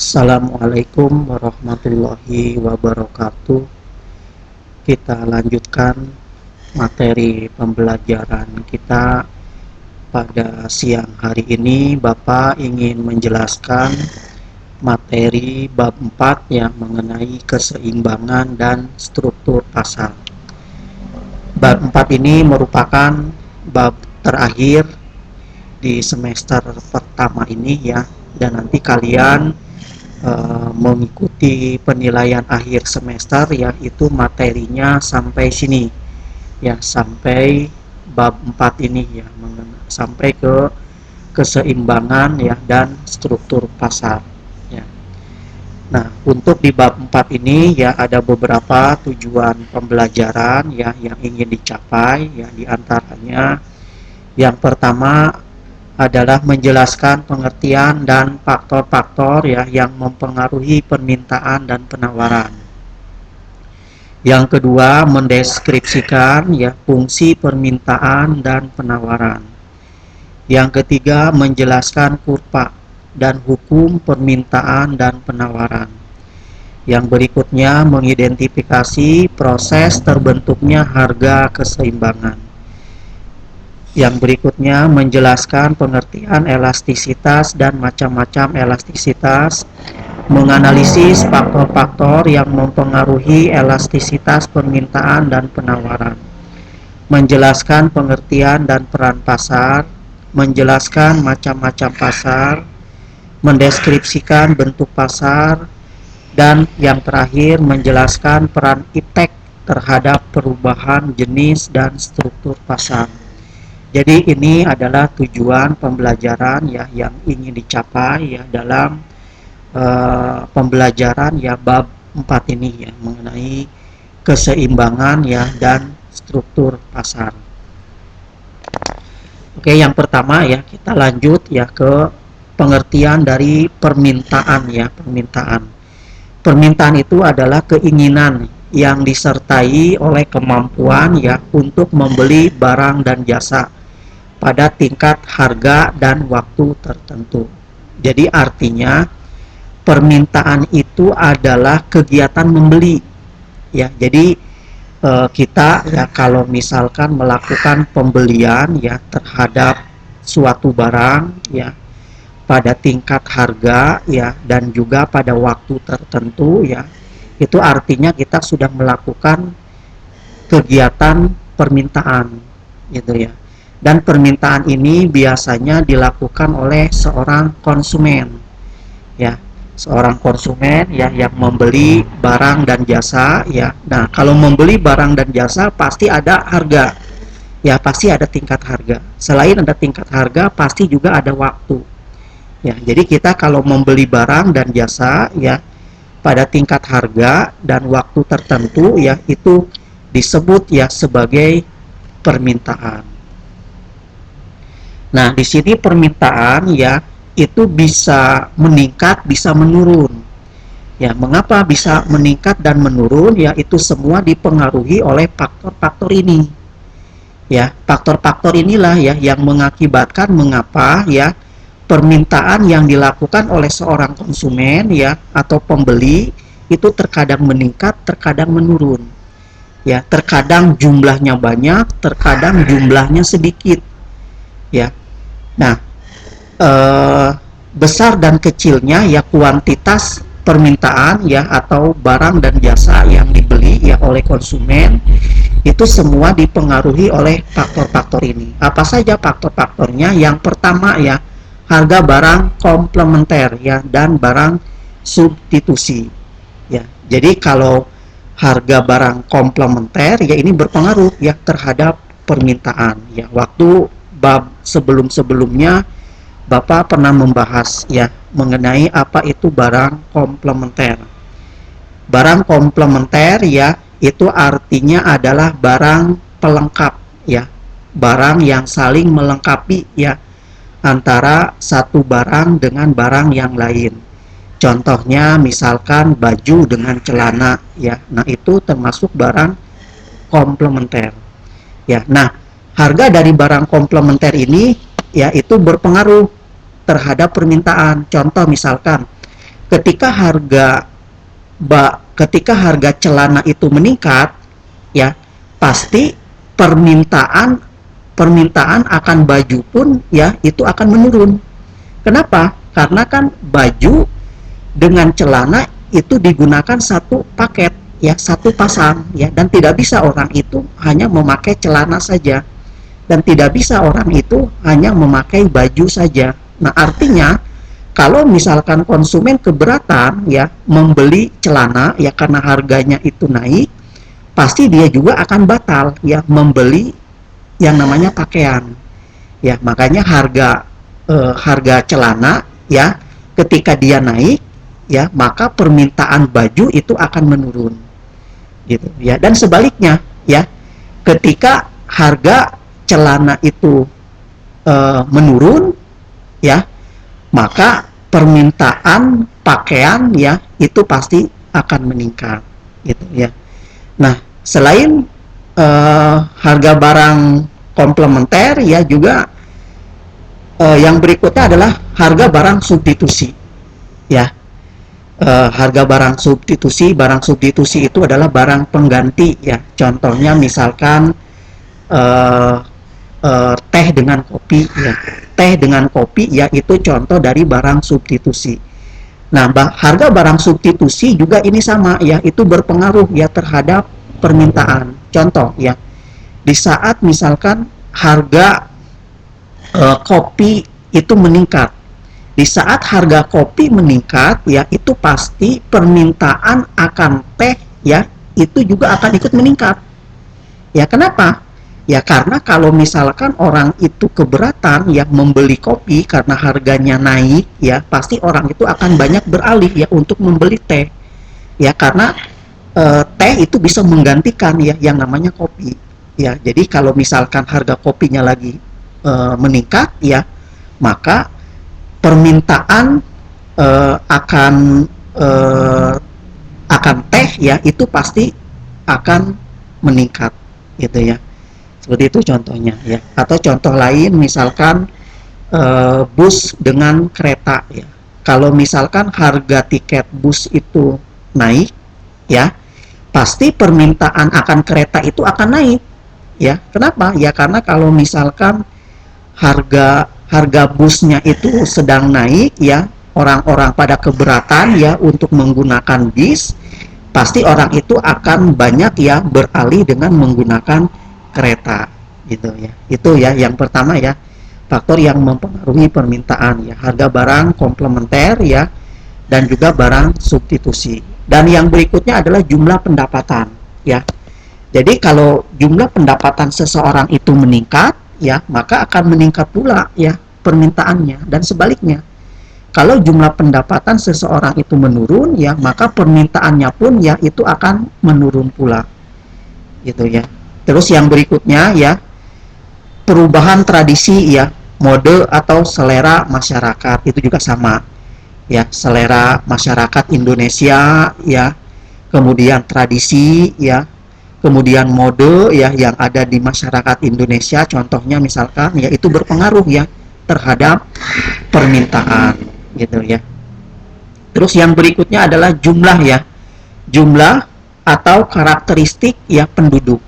Assalamualaikum warahmatullahi wabarakatuh. Kita lanjutkan materi pembelajaran kita pada siang hari ini. Bapak ingin menjelaskan materi bab 4 yang mengenai keseimbangan dan struktur pasar. Bab 4 ini merupakan bab terakhir di semester pertama ini ya, dan nanti kalian mengikuti penilaian akhir semester, yaitu materinya sampai sini ya, sampai bab 4 ini ya, sampai ke keseimbangan ya dan struktur pasar ya. Nah, untuk di bab 4 ini ya ada beberapa tujuan pembelajaran ya yang ingin dicapai ya, diantaranya yang pertama adalah menjelaskan pengertian dan faktor-faktor ya yang mempengaruhi permintaan dan penawaran. Yang kedua, mendeskripsikan ya fungsi permintaan dan penawaran. Yang ketiga, menjelaskan kurva dan hukum permintaan dan penawaran. Yang berikutnya, mengidentifikasi proses terbentuknya harga keseimbangan. Yang berikutnya menjelaskan pengertian elastisitas dan macam-macam elastisitas, menganalisis faktor-faktor yang mempengaruhi elastisitas permintaan dan penawaran, menjelaskan pengertian dan peran pasar, menjelaskan macam-macam pasar, mendeskripsikan bentuk pasar, dan yang terakhir menjelaskan peran iptek terhadap perubahan jenis dan struktur pasar. Jadi ini adalah tujuan pembelajaran ya yang ingin dicapai ya dalam pembelajaran ya bab 4 ini ya, mengenai keseimbangan ya dan struktur pasar. Oke, yang pertama ya kita lanjut ya ke pengertian dari permintaan ya. Permintaan itu adalah keinginan yang disertai oleh kemampuan ya untuk membeli barang dan jasa pada tingkat harga dan waktu tertentu. Jadi artinya permintaan itu adalah kegiatan membeli ya. Jadi kita ya kalau misalkan melakukan pembelian ya terhadap suatu barang ya pada tingkat harga ya dan juga pada waktu tertentu ya, itu artinya kita sudah melakukan kegiatan permintaan gitu ya. Dan permintaan ini biasanya dilakukan oleh seorang konsumen ya, seorang konsumen ya yang membeli barang dan jasa ya. Nah, kalau membeli barang dan jasa pasti ada harga ya, pasti ada tingkat harga. Selain ada tingkat harga, pasti juga ada waktu ya. Jadi kita kalau membeli barang dan jasa ya pada tingkat harga dan waktu tertentu ya, itu disebut ya sebagai permintaan. Nah, di sini permintaan ya itu bisa meningkat, bisa menurun. Ya, mengapa bisa meningkat dan menurun? Ya, itu semua dipengaruhi oleh faktor-faktor ini. Ya, faktor-faktor inilah ya yang mengakibatkan mengapa ya permintaan yang dilakukan oleh seorang konsumen ya atau pembeli itu terkadang meningkat, terkadang menurun. Ya, terkadang jumlahnya banyak, terkadang jumlahnya sedikit. Ya. Nah, besar dan kecilnya ya kuantitas permintaan ya atau barang dan jasa yang dibeli ya oleh konsumen itu semua dipengaruhi oleh faktor-faktor ini. Apa saja faktor-faktornya? Yang pertama ya, harga barang komplementer ya dan barang substitusi. Ya. Jadi kalau harga barang komplementer ya ini berpengaruh ya terhadap permintaan ya. Waktu bab sebelum-sebelumnya Bapak pernah membahas ya mengenai apa itu barang komplementer. Barang komplementer ya itu artinya adalah barang pelengkap ya, barang yang saling melengkapi ya antara satu barang dengan barang yang lain. Contohnya misalkan baju dengan celana ya. Nah, itu termasuk barang komplementer. Ya. Nah, harga dari barang komplementer ini ya itu berpengaruh terhadap permintaan. Contoh misalkan ketika ketika harga celana itu meningkat, ya pasti permintaan permintaan akan baju pun ya itu akan menurun. Kenapa? Karena kan baju dengan celana itu digunakan satu paket, ya satu pasang, ya, dan tidak bisa orang itu hanya memakai celana saja, dan tidak bisa orang itu hanya memakai baju saja. Nah, artinya kalau misalkan konsumen keberatan ya membeli celana ya karena harganya itu naik, pasti dia juga akan batal ya membeli yang namanya pakaian. Ya, makanya harga celana ya ketika dia naik ya maka permintaan baju itu akan menurun. Gitu ya. Dan sebaliknya ya, ketika harga celana itu menurun ya, maka permintaan pakaian ya itu pasti akan meningkat gitu ya. Nah, selain harga barang komplementer ya juga yang berikutnya adalah harga barang substitusi ya. Harga barang substitusi itu adalah barang pengganti ya. Contohnya misalkan teh dengan kopi ya. Teh dengan kopi ya itu contoh dari barang substitusi. Nah, harga barang substitusi juga ini sama ya, itu berpengaruh ya terhadap permintaan. Contoh ya, di saat misalkan harga kopi itu meningkat, di saat harga kopi meningkat ya itu pasti permintaan akan teh ya itu juga akan ikut meningkat. Ya, kenapa? Ya karena kalau misalkan orang itu keberatan ya membeli kopi karena harganya naik ya pasti orang itu akan banyak beralih ya untuk membeli teh. Ya karena teh itu bisa menggantikan ya yang namanya kopi. Ya, jadi kalau misalkan harga kopinya lagi meningkat ya maka permintaan akan teh ya itu pasti akan meningkat gitu ya. Seperti itu contohnya ya. Atau contoh lain misalkan bus dengan kereta ya. Kalau misalkan harga tiket bus itu naik ya, pasti permintaan akan kereta itu akan naik ya. Kenapa? Ya karena kalau misalkan harga busnya itu sedang naik ya, orang-orang pada keberatan ya untuk menggunakan bis, pasti orang itu akan banyak ya beralih dengan menggunakan kereta gitu ya. Itu ya yang pertama ya, faktor yang mempengaruhi permintaan ya, harga barang komplementer ya dan juga barang substitusi. Dan yang berikutnya adalah jumlah pendapatan ya. Jadi kalau jumlah pendapatan seseorang itu meningkat ya, maka akan meningkat pula ya permintaannya, dan sebaliknya. Kalau jumlah pendapatan seseorang itu menurun ya, maka permintaannya pun ya itu akan menurun pula. Gitu ya. Terus yang berikutnya ya, perubahan tradisi ya, mode atau selera masyarakat itu juga sama. Ya, selera masyarakat Indonesia ya, kemudian tradisi ya, kemudian mode ya yang ada di masyarakat Indonesia, contohnya misalkan ya itu berpengaruh ya terhadap permintaan gitu ya. Terus yang berikutnya adalah jumlah ya, jumlah atau karakteristik ya penduduk.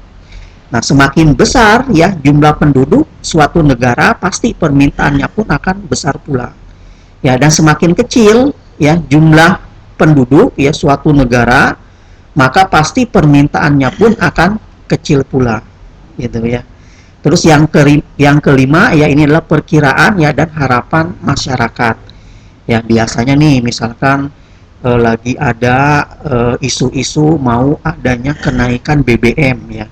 Nah, semakin besar ya jumlah penduduk suatu negara, pasti permintaannya pun akan besar pula. Ya, dan semakin kecil ya jumlah penduduk ya suatu negara, maka pasti permintaannya pun akan kecil pula. Gitu ya. Terus yang kelima ya ini adalah perkiraan ya dan harapan masyarakat. Ya, biasanya nih misalkan lagi ada isu-isu mau adanya kenaikan BBM ya.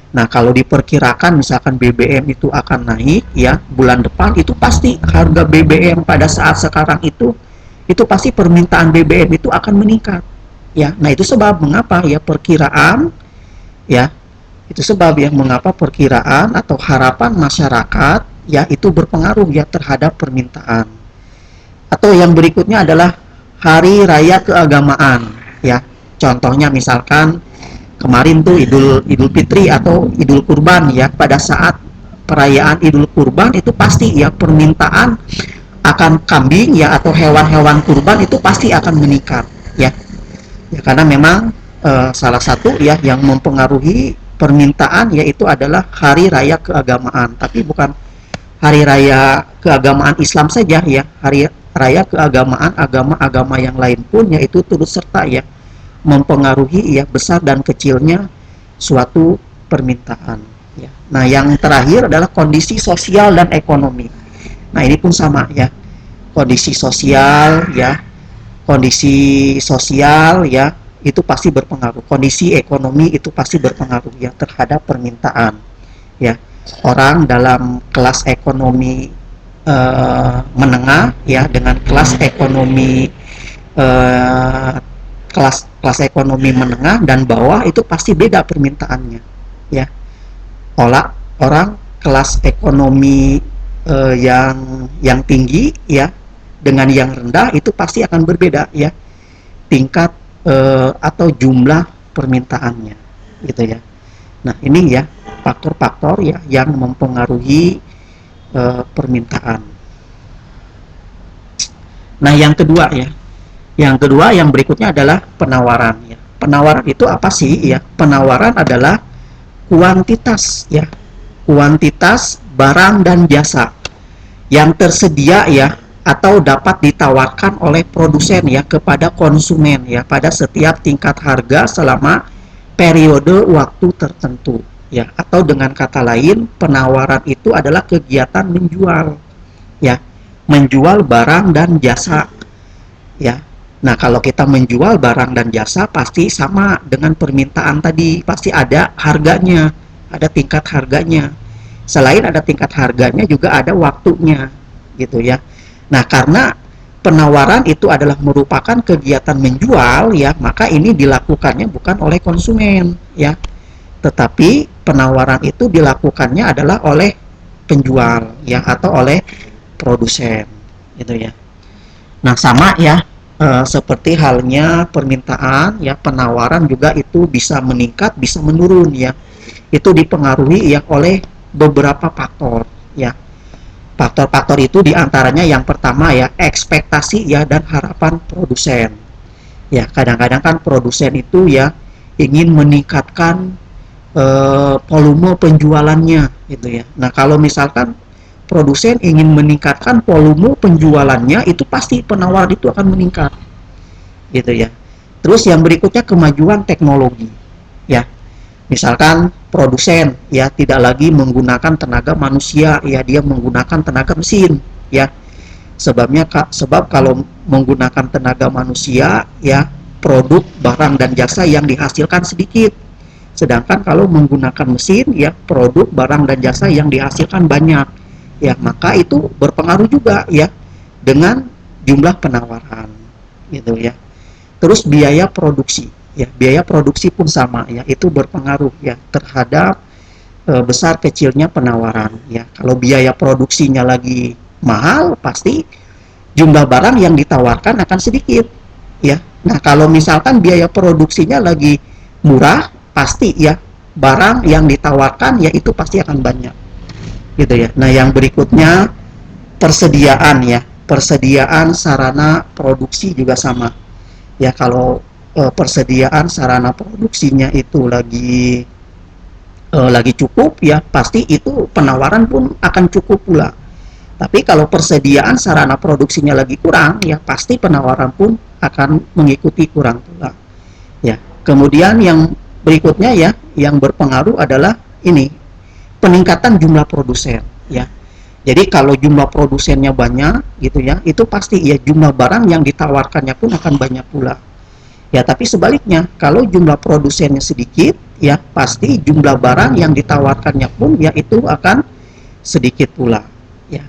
Nah, kalau diperkirakan misalkan BBM itu akan naik ya bulan depan, itu pasti harga BBM pada saat sekarang itu pasti permintaan BBM itu akan meningkat. Ya, nah itu sebab mengapa ya perkiraan ya, itu sebab yang mengapa perkiraan atau harapan masyarakat ya itu berpengaruh ya terhadap permintaan. Atau yang berikutnya adalah hari raya keagamaan ya. Contohnya misalkan kemarin tuh Idul Fitri atau Idul Kurban ya, pada saat perayaan Idul Kurban itu pasti ya permintaan akan kambing ya atau hewan-hewan kurban itu pasti akan meningkat ya. Ya karena memang salah satu ya yang mempengaruhi permintaan yaitu adalah hari raya keagamaan, tapi bukan hari raya keagamaan Islam saja ya, hari raya keagamaan agama-agama yang lain pun yaitu turut serta ya mempengaruhi ya besar dan kecilnya suatu permintaan ya. Nah, yang terakhir adalah kondisi sosial dan ekonomi. Nah, ini pun sama ya. Kondisi sosial ya, kondisi sosial ya itu pasti berpengaruh. Kondisi ekonomi itu pasti berpengaruh ya terhadap permintaan ya. Orang dalam kelas ekonomi menengah ya dengan kelas ekonomi eh, kelas ekonomi menengah dan bawah itu pasti beda permintaannya ya. Orang kelas ekonomi yang tinggi ya dengan yang rendah itu pasti akan berbeda ya tingkat atau jumlah permintaannya gitu ya. Nah, ini ya faktor-faktor ya yang mempengaruhi permintaan. Nah, yang kedua ya. Yang kedua yang berikutnya adalah penawaran ya. Penawaran itu apa sih ya? Penawaran adalah kuantitas ya. Kuantitas barang dan jasa yang tersedia ya atau dapat ditawarkan oleh produsen ya kepada konsumen ya pada setiap tingkat harga selama periode waktu tertentu ya, atau dengan kata lain penawaran itu adalah kegiatan menjual ya, menjual barang dan jasa ya. Nah, kalau kita menjual barang dan jasa pasti sama dengan permintaan tadi, pasti ada harganya, ada tingkat harganya. Selain ada tingkat harganya juga ada waktunya gitu ya. Nah, karena penawaran itu adalah merupakan kegiatan menjual ya, maka ini dilakukannya bukan oleh konsumen ya, tetapi penawaran itu dilakukannya adalah oleh penjual ya atau oleh produsen gitu ya. Nah, sama ya seperti halnya permintaan ya, penawaran juga itu bisa meningkat bisa menurun ya, itu dipengaruhi ya oleh beberapa faktor ya. Faktor-faktor itu diantaranya yang pertama ya ekspektasi ya dan harapan produsen ya. Kadang-kadang kan produsen itu ya ingin meningkatkan volume penjualannya gitu ya. Nah, kalau misalkan produsen ingin meningkatkan volume penjualannya itu pasti penawaran itu akan meningkat gitu ya. Terus yang berikutnya kemajuan teknologi ya. Misalkan produsen ya tidak lagi menggunakan tenaga manusia ya, dia menggunakan tenaga mesin ya. Sebab kalau menggunakan tenaga manusia ya produk barang dan jasa yang dihasilkan sedikit. Sedangkan kalau menggunakan mesin ya produk barang dan jasa yang dihasilkan banyak. Ya, maka itu berpengaruh juga ya dengan jumlah penawaran gitu ya. Terus biaya produksi ya, biaya produksi pun sama ya, itu berpengaruh ya terhadap besar kecilnya penawaran ya. Kalau biaya produksinya lagi mahal pasti jumlah barang yang ditawarkan akan sedikit ya. Nah, kalau misalkan biaya produksinya lagi murah pasti ya barang yang ditawarkan ya itu pasti akan banyak gitu ya. Nah, yang berikutnya persediaan ya, persediaan sarana produksi juga sama ya. Kalau persediaan sarana produksinya itu lagi cukup ya pasti itu penawaran pun akan cukup pula. Tapi kalau persediaan sarana produksinya lagi kurang ya pasti penawaran pun akan mengikuti kurang pula ya. Kemudian yang berikutnya ya yang berpengaruh adalah ini peningkatan jumlah produsen ya. Jadi kalau jumlah produsennya banyak gitu ya, itu pasti ya jumlah barang yang ditawarkannya pun akan banyak pula. Ya, tapi sebaliknya kalau jumlah produsennya sedikit ya pasti jumlah barang yang ditawarkannya pun ya itu akan sedikit pula ya.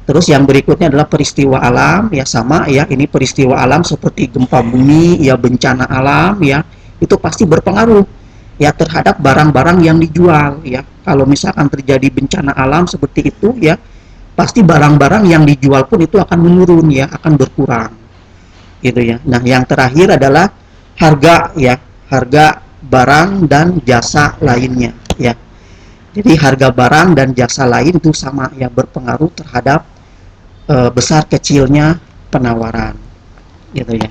Terus yang berikutnya adalah peristiwa alam ya, sama ya, ini peristiwa alam seperti gempa bumi ya, bencana alam ya, itu pasti berpengaruh ya terhadap barang-barang yang dijual ya. Kalau misalkan terjadi bencana alam seperti itu ya pasti barang-barang yang dijual pun itu akan menurun ya, akan berkurang gitu ya. Nah, yang terakhir adalah harga ya, harga barang dan jasa lainnya ya. Jadi harga barang dan jasa lain itu sama ya berpengaruh terhadap besar kecilnya penawaran, gitu ya.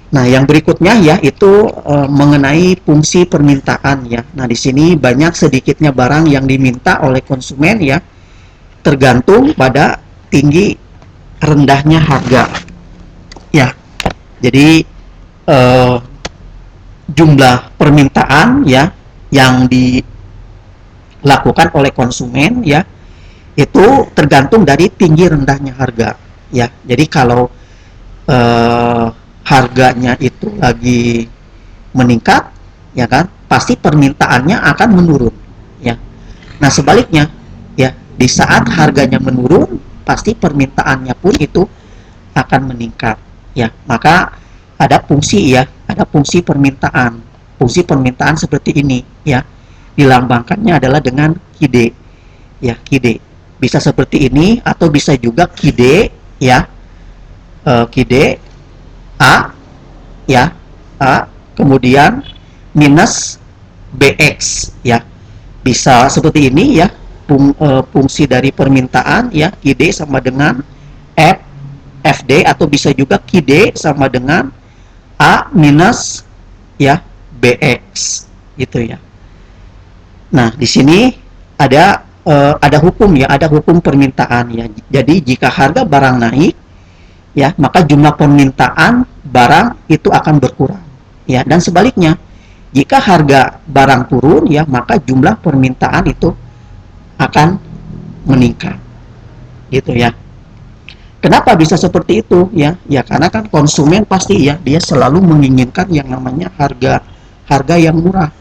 Nah, yang berikutnya ya itu mengenai fungsi permintaan ya. Nah, di sini banyak sedikitnya barang yang diminta oleh konsumen ya, tergantung pada tinggi rendahnya harga ya. Jadi eh, jumlah permintaan ya yang dilakukan oleh konsumen ya itu tergantung dari tinggi rendahnya harga ya. Jadi kalau eh, harganya itu lagi meningkat ya kan, pasti permintaannya akan menurun ya. Nah, sebaliknya ya, di saat harganya menurun pasti permintaannya pun itu akan meningkat ya. Maka ada fungsi ya, ada fungsi permintaan. Fungsi permintaan seperti ini ya, dilambangkannya adalah dengan KIDE ya, KIDE. Bisa seperti ini atau bisa juga KIDE ya, KIDE A ya, A kemudian minus BX ya. Bisa seperti ini ya, fungsi dari permintaan ya, KIDE sama dengan FD, atau bisa juga KIDE sama dengan A minus ya BX gitu ya. Nah, di sini ada hukum ya, ada hukum permintaan ya. Jadi jika harga barang naik ya, maka jumlah permintaan barang itu akan berkurang ya, dan sebaliknya jika harga barang turun ya, maka jumlah permintaan itu akan meningkat gitu ya. Kenapa bisa seperti itu ya? Ya karena kan konsumen pasti ya, dia selalu menginginkan yang namanya harga yang murah.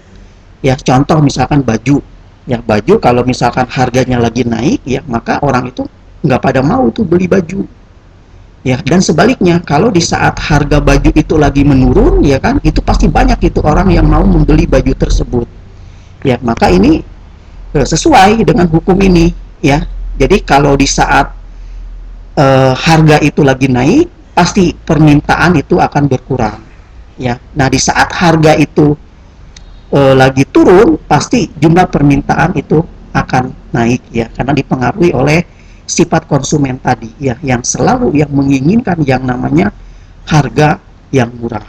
Ya contoh misalkan baju. Ya baju kalau misalkan harganya lagi naik ya, maka orang itu nggak pada mau tuh beli baju. Ya, dan sebaliknya kalau di saat harga baju itu lagi menurun ya kan, itu pasti banyak itu orang yang mau membeli baju tersebut. Ya, maka ini sesuai dengan hukum ini ya. Jadi kalau di saat harga itu lagi naik, pasti permintaan itu akan berkurang ya. Nah, di saat harga itu lagi turun, pasti jumlah permintaan itu akan naik ya, karena dipengaruhi oleh sifat konsumen tadi ya, yang selalu yang menginginkan yang namanya harga yang murah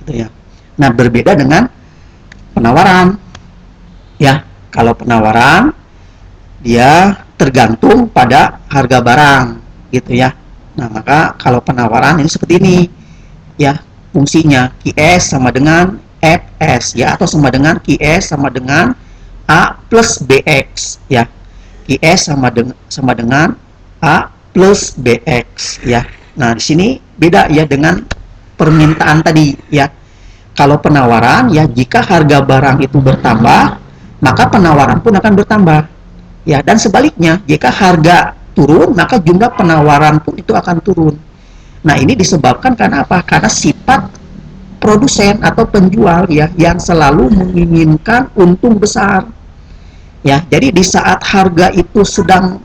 gitu ya. Nah, berbeda dengan penawaran ya. Kalau penawaran dia tergantung pada harga barang gitu ya. Nah, maka kalau penawaran ini seperti ini ya, fungsinya QS sama dengan FS ya, atau sama dengan QS sama dengan A plus BX ya. QS sama dengan A plus BX ya. Nah, di sini beda ya dengan permintaan tadi ya. Kalau penawaran ya, jika harga barang itu bertambah, maka penawaran pun akan bertambah ya, dan sebaliknya jika harga turun maka jumlah penawaran pun itu akan turun. Nah, ini disebabkan karena apa? Karena sifat produsen atau penjual ya, yang selalu menginginkan untung besar ya. Jadi di saat harga itu sedang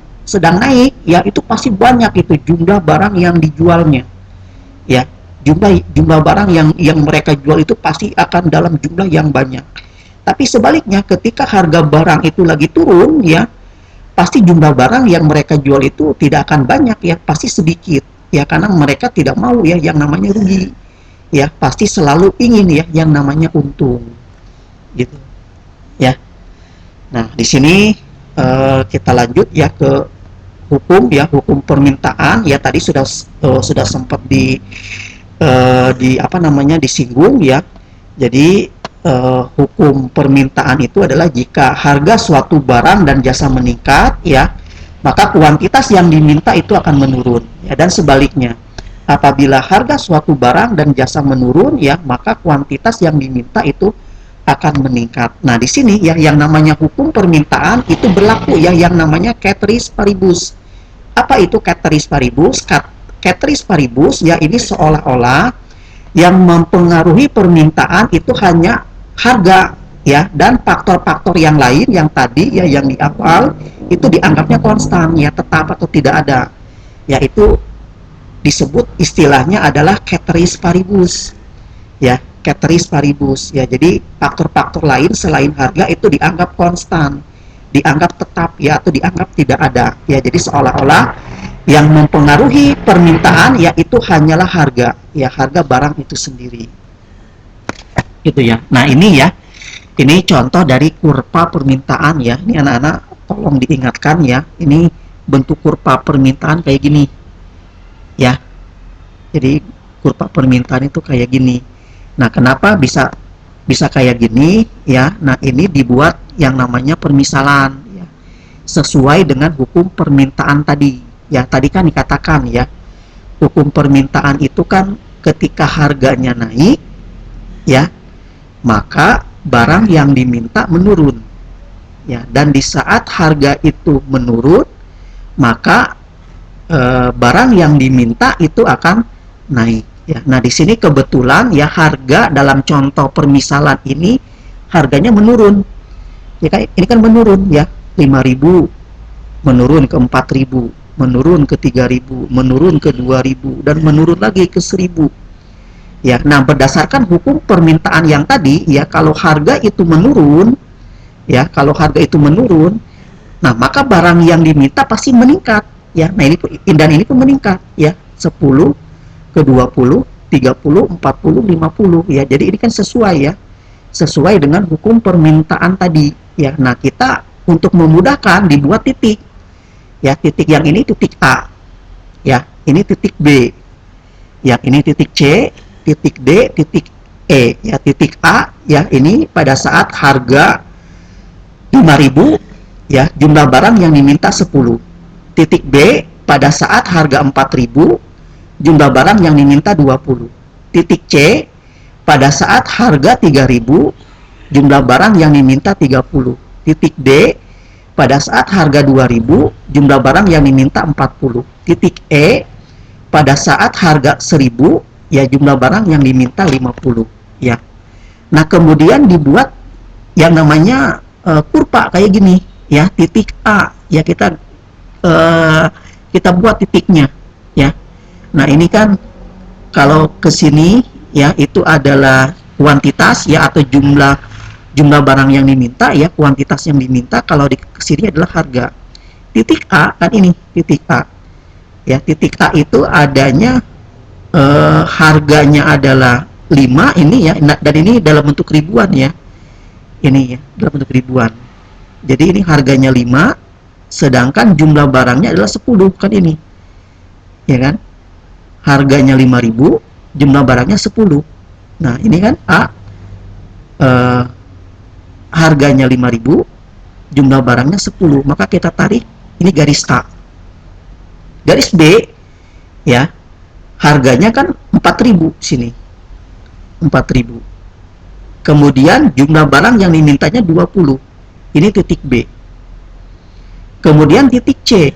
naik ya, itu pasti banyak itu jumlah barang yang dijualnya ya. Jumlah barang yang mereka jual itu pasti akan dalam jumlah yang banyak. Tapi sebaliknya ketika harga barang itu lagi turun ya, pasti jumlah barang yang mereka jual itu tidak akan banyak ya, pasti sedikit ya, karena mereka tidak mau ya yang namanya rugi ya, pasti selalu ingin ya yang namanya untung gitu ya. Nah, di sini kita lanjut ya ke hukum ya, hukum permintaan ya. Tadi sudah sempat di apa namanya disinggung ya. Jadi hukum permintaan itu adalah jika harga suatu barang dan jasa meningkat ya, maka kuantitas yang diminta itu akan menurun ya, dan sebaliknya apabila harga suatu barang dan jasa menurun ya, maka kuantitas yang diminta itu akan meningkat. Nah, di sini ya yang namanya hukum permintaan itu berlaku ya, yang namanya ceteris paribus. Apa itu ceteris paribus? Ceteris paribus ya, ini seolah-olah yang mempengaruhi permintaan itu hanya harga ya, dan faktor-faktor yang lain yang tadi ya, yang di awal itu dianggapnya konstan ya, tetap atau tidak ada. Yaitu disebut istilahnya adalah ceteris paribus ya, ceteris paribus ya. Jadi faktor-faktor lain selain harga itu dianggap konstan, dianggap tetap ya, atau dianggap tidak ada ya. Jadi seolah-olah Yang mempengaruhi permintaan yaitu hanyalah harga, ya harga barang itu sendiri. Gitu ya. Nah, ini ya. Ini contoh dari kurva permintaan ya. Ini anak-anak tolong diingatkan ya. Ini bentuk kurva permintaan kayak gini. Ya. Jadi kurva permintaan itu kayak gini. Nah, kenapa bisa bisa kayak gini ya? Nah, ini dibuat yang namanya permisalan ya. Sesuai dengan hukum permintaan tadi. Ya, tadi kan dikatakan ya. Hukum permintaan itu kan ketika harganya naik ya, maka barang yang diminta menurun. Ya, dan di saat harga itu menurun, maka barang yang diminta itu akan naik. Ya, nah di sini kebetulan ya harga dalam contoh permisalan ini harganya menurun. Ya, ini kan menurun ya, 5.000 menurun ke 4.000, menurun ke 3.000, menurun ke 2.000 dan menurun lagi ke 1.000. Ya, nah berdasarkan hukum permintaan yang tadi ya, kalau harga itu menurun ya, kalau harga itu menurun, nah maka barang yang diminta pasti meningkat ya. Nah ini dan ini pun meningkat ya, 10 ke 20, 30, 40, 50 ya. Jadi ini kan sesuai ya, sesuai dengan hukum permintaan tadi ya. Nah kita untuk memudahkan dibuat titik ya, titik yang ini titik A ya, ini titik B, yang ini titik C, titik D, titik E ya. Titik A ya, ini pada saat harga 5.000 ya, jumlah barang yang diminta 10. Titik B pada saat harga 4.000, jumlah barang yang diminta 20. Titik C pada saat harga 3.000, jumlah barang yang diminta 30. Titik D pada saat harga 2.000, jumlah barang yang diminta 40. Titik E pada saat harga 1.000 ya, jumlah barang yang diminta 50 ya. Nah kemudian dibuat yang namanya kurva kayak gini ya. Titik A ya, kita buat titiknya ya. Nah ini kan kalau ke sini ya, itu adalah kuantitas ya, atau jumlah barang yang diminta ya, kuantitas yang diminta. Kalau di sini adalah harga. Titik A kan ini titik A ya. Titik A itu adanya harganya adalah 5 ini ya, dan ini dalam bentuk ribuan ya. Ini ya, dalam bentuk ribuan. Jadi ini harganya 5, sedangkan jumlah barangnya adalah 10 kan ini. Ya kan? Harganya 5.000, jumlah barangnya 10. Nah, ini kan A, harganya 5.000, jumlah barangnya 10. Maka kita tarik ini garis A. Garis B ya, harganya kan 4.000 sini. 4.000. Kemudian jumlah barang yang dimintanya 20. Ini titik B. Kemudian titik C.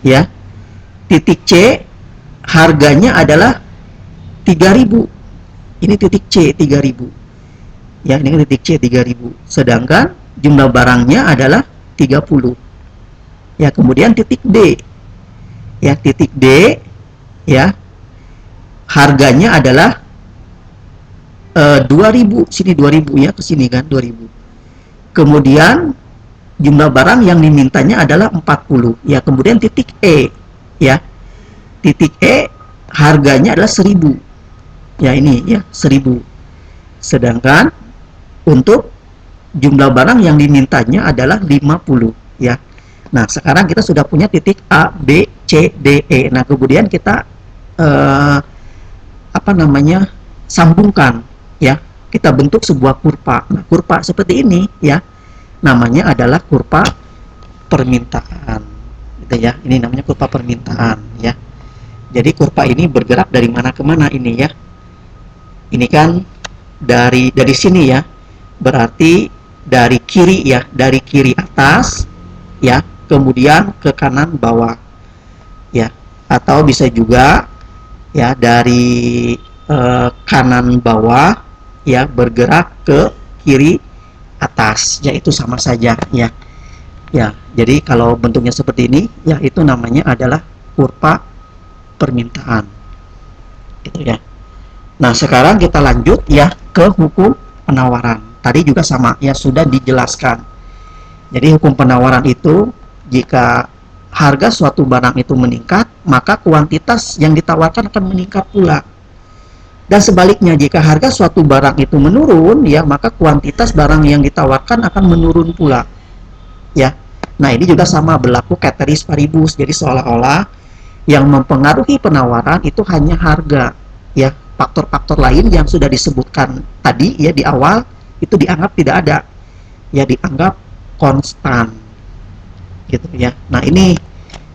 Ya. Titik C harganya adalah 3.000. Ini titik C 3.000. Ya, ini titik C 3.000. Sedangkan jumlah barangnya adalah 30. Ya, kemudian titik D. Ya, titik D ya. Harganya adalah 2.000, sini 2.000 ya, ke sini kan 2.000. Kemudian jumlah barang yang dimintanya adalah 40 ya. Kemudian titik E ya. Titik E harganya adalah 1.000. Ya ini ya, 1.000. Sedangkan untuk jumlah barang yang dimintanya adalah 50 ya. Nah, sekarang kita sudah punya titik A, B, C, D, E. Nah, kemudian kita sambungkan ya, kita bentuk sebuah kurva. Nah, kurva seperti ini ya, namanya adalah kurva permintaan gitu ya. Ini namanya kurva permintaan ya. Jadi kurva ini bergerak dari mana ke mana ini ya. Ini kan dari sini ya, berarti dari kiri ya, dari kiri atas ya, kemudian ke kanan bawah ya, atau bisa juga ya dari kanan bawah ya, bergerak ke kiri atas, yaitu sama saja ya. Ya, jadi kalau bentuknya seperti ini ya, itu namanya adalah kurva permintaan. Gitu ya. Nah, sekarang kita lanjut ya ke hukum penawaran. Tadi juga sama ya, sudah dijelaskan. Jadi hukum penawaran itu, jika harga suatu barang itu meningkat, maka kuantitas yang ditawarkan akan meningkat pula. Dan sebaliknya, jika harga suatu barang itu menurun, ya, maka kuantitas barang yang ditawarkan akan menurun pula. Ya. Nah, ini juga sama berlaku ceteris paribus. Jadi seolah-olah yang mempengaruhi penawaran itu hanya harga, ya. Faktor-faktor lain yang sudah disebutkan tadi ya di awal itu dianggap tidak ada. Ya, dianggap konstan. Gitu ya. Nah, ini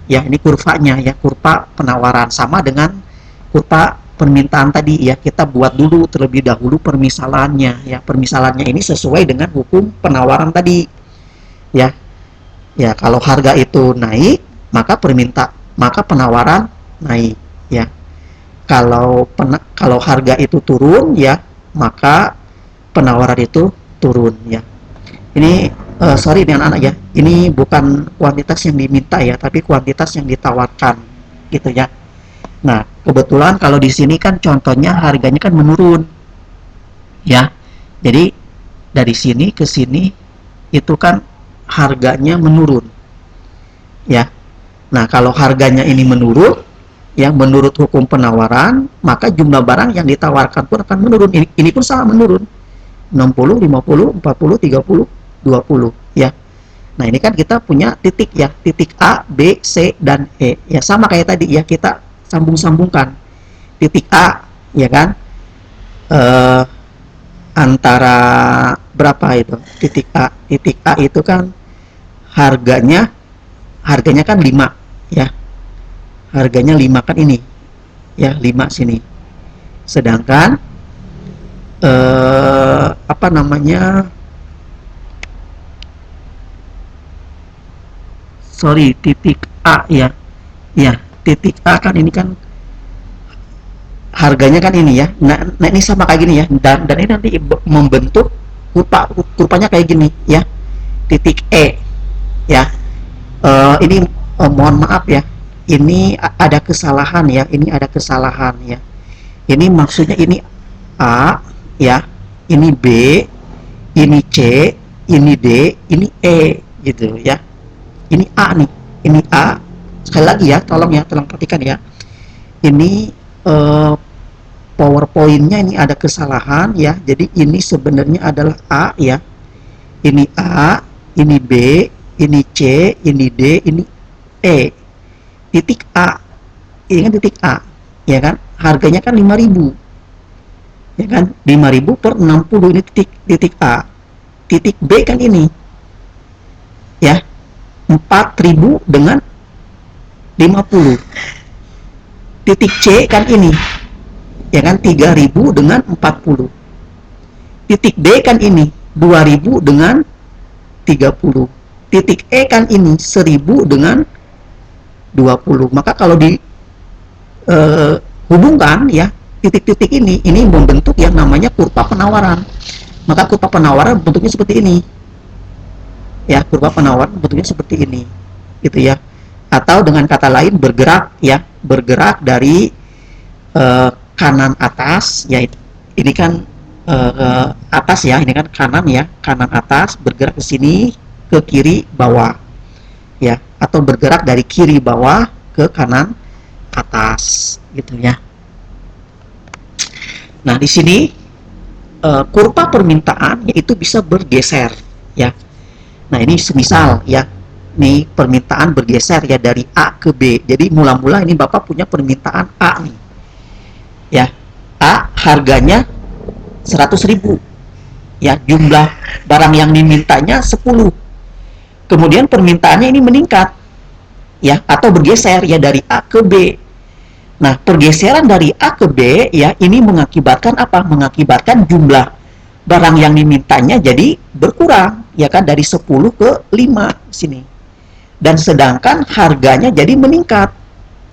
ya, ini kurvanya ya, kurva penawaran sama dengan kurva permintaan tadi ya. Kita buat dulu terlebih dahulu permisalannya ya. Permisalannya ini sesuai dengan hukum penawaran tadi ya. Ya, kalau harga itu naik, maka penawaran naik ya. Kalau harga itu turun ya, maka penawaran itu turun ya. Ini sorry nih anak-anak ya, ini bukan kuantitas yang diminta ya, tapi kuantitas yang ditawarkan gitu ya. Nah, kebetulan kalau di sini kan contohnya harganya kan menurun. Ya. Jadi dari sini ke sini itu kan harganya menurun. Ya. Nah, kalau harganya ini menurun, ya menurut hukum penawaran, maka jumlah barang yang ditawarkan pun akan menurun. Ini pun sama menurun. 60, 50, 40, 30, 20 ya. Nah, ini kan kita punya titik ya, titik A, B, C dan E. Ya sama kayak tadi ya, kita sambung-sambungkan titik A ya kan antara berapa itu titik A itu kan harganya kan 5 ya, harganya 5 kan ini ya, 5 sini, sedangkan apa namanya, sorry, titik A ya, ya titik A kan ini kan harganya kan ini ya. Nah ini sama kayak gini ya, dan ini nanti membentuk kurvanya kayak gini ya. Titik E ya. Ini mohon maaf ya, ini ada kesalahan ya, ini ada kesalahan ya. Ini maksudnya ini A ya, ini B, ini C, ini D, ini E gitu ya. Ini A nih, ini A. Sekali lagi ya, tolong perhatikan ya. Ini PowerPoint-nya ini ada kesalahan ya. Jadi ini sebenarnya adalah A ya. Ini A, ini B, ini C, ini D, ini E. Titik A. Ini kan titik A, ya kan? Harganya kan 5.000. Ya kan? 5.000 per 60 ini titik A. Titik B kan ini. Ya. 4.000 dengan 50. Titik C kan ini ya kan, 3.000 dengan 40. Titik D kan ini 2.000 dengan 30. Titik E kan ini 1.000 dengan 20. Maka kalau hubungkan ya titik-titik ini membentuk yang namanya kurva penawaran. Maka kurva penawaran bentuknya seperti ini ya, kurva penawaran bentuknya seperti ini gitu ya. Atau dengan kata lain bergerak ya, bergerak dari kanan atas ya, ini kan atas ya, ini kan kanan ya, kanan atas bergerak ke sini, ke kiri bawah ya, atau bergerak dari kiri bawah ke kanan atas gitu ya. Nah, di sini kurva permintaan yaitu bisa bergeser ya. Nah, ini semisal ya, nih permintaan bergeser ya dari A ke B. Jadi mula-mula ini Bapak punya permintaan A nih. Ya, A harganya 100.000. Ya, jumlah barang yang dimintanya 10. Kemudian permintaannya ini meningkat. Ya, atau bergeser ya dari A ke B. Nah, pergeseran dari A ke B ya, ini mengakibatkan apa? Mengakibatkan jumlah barang yang dimintanya jadi berkurang ya kan, dari 10 ke 5 sini. Dan sedangkan harganya jadi meningkat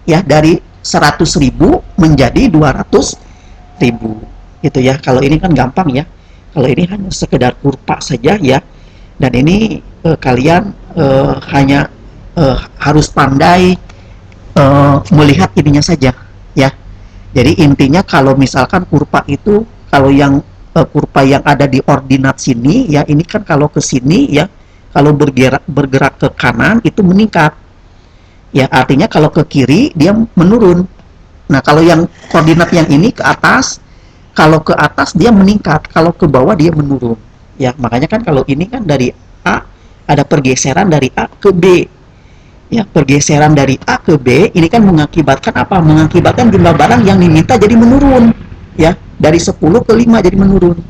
ya, dari 100.000 menjadi 200.000 gitu ya. Kalau ini kan gampang ya, kalau ini hanya sekedar kurva saja ya, dan ini kalian hanya harus pandai melihat ininya saja ya. Jadi intinya kalau misalkan kurva itu, kalau yang kurva yang ada di ordinat sini ya, ini kan kalau ke sini ya, kalau bergerak ke kanan itu meningkat Ya, artinya kalau ke kiri dia menurun. Nah, kalau yang koordinat yang ini ke atas, kalau ke atas dia meningkat, kalau ke bawah dia menurun. Ya, makanya kan kalau ini kan dari A ada pergeseran dari A ke B. Ya, pergeseran dari A ke B ini kan mengakibatkan apa? Mengakibatkan jumlah barang yang diminta jadi menurun. Ya, dari 10 ke 5 jadi menurun.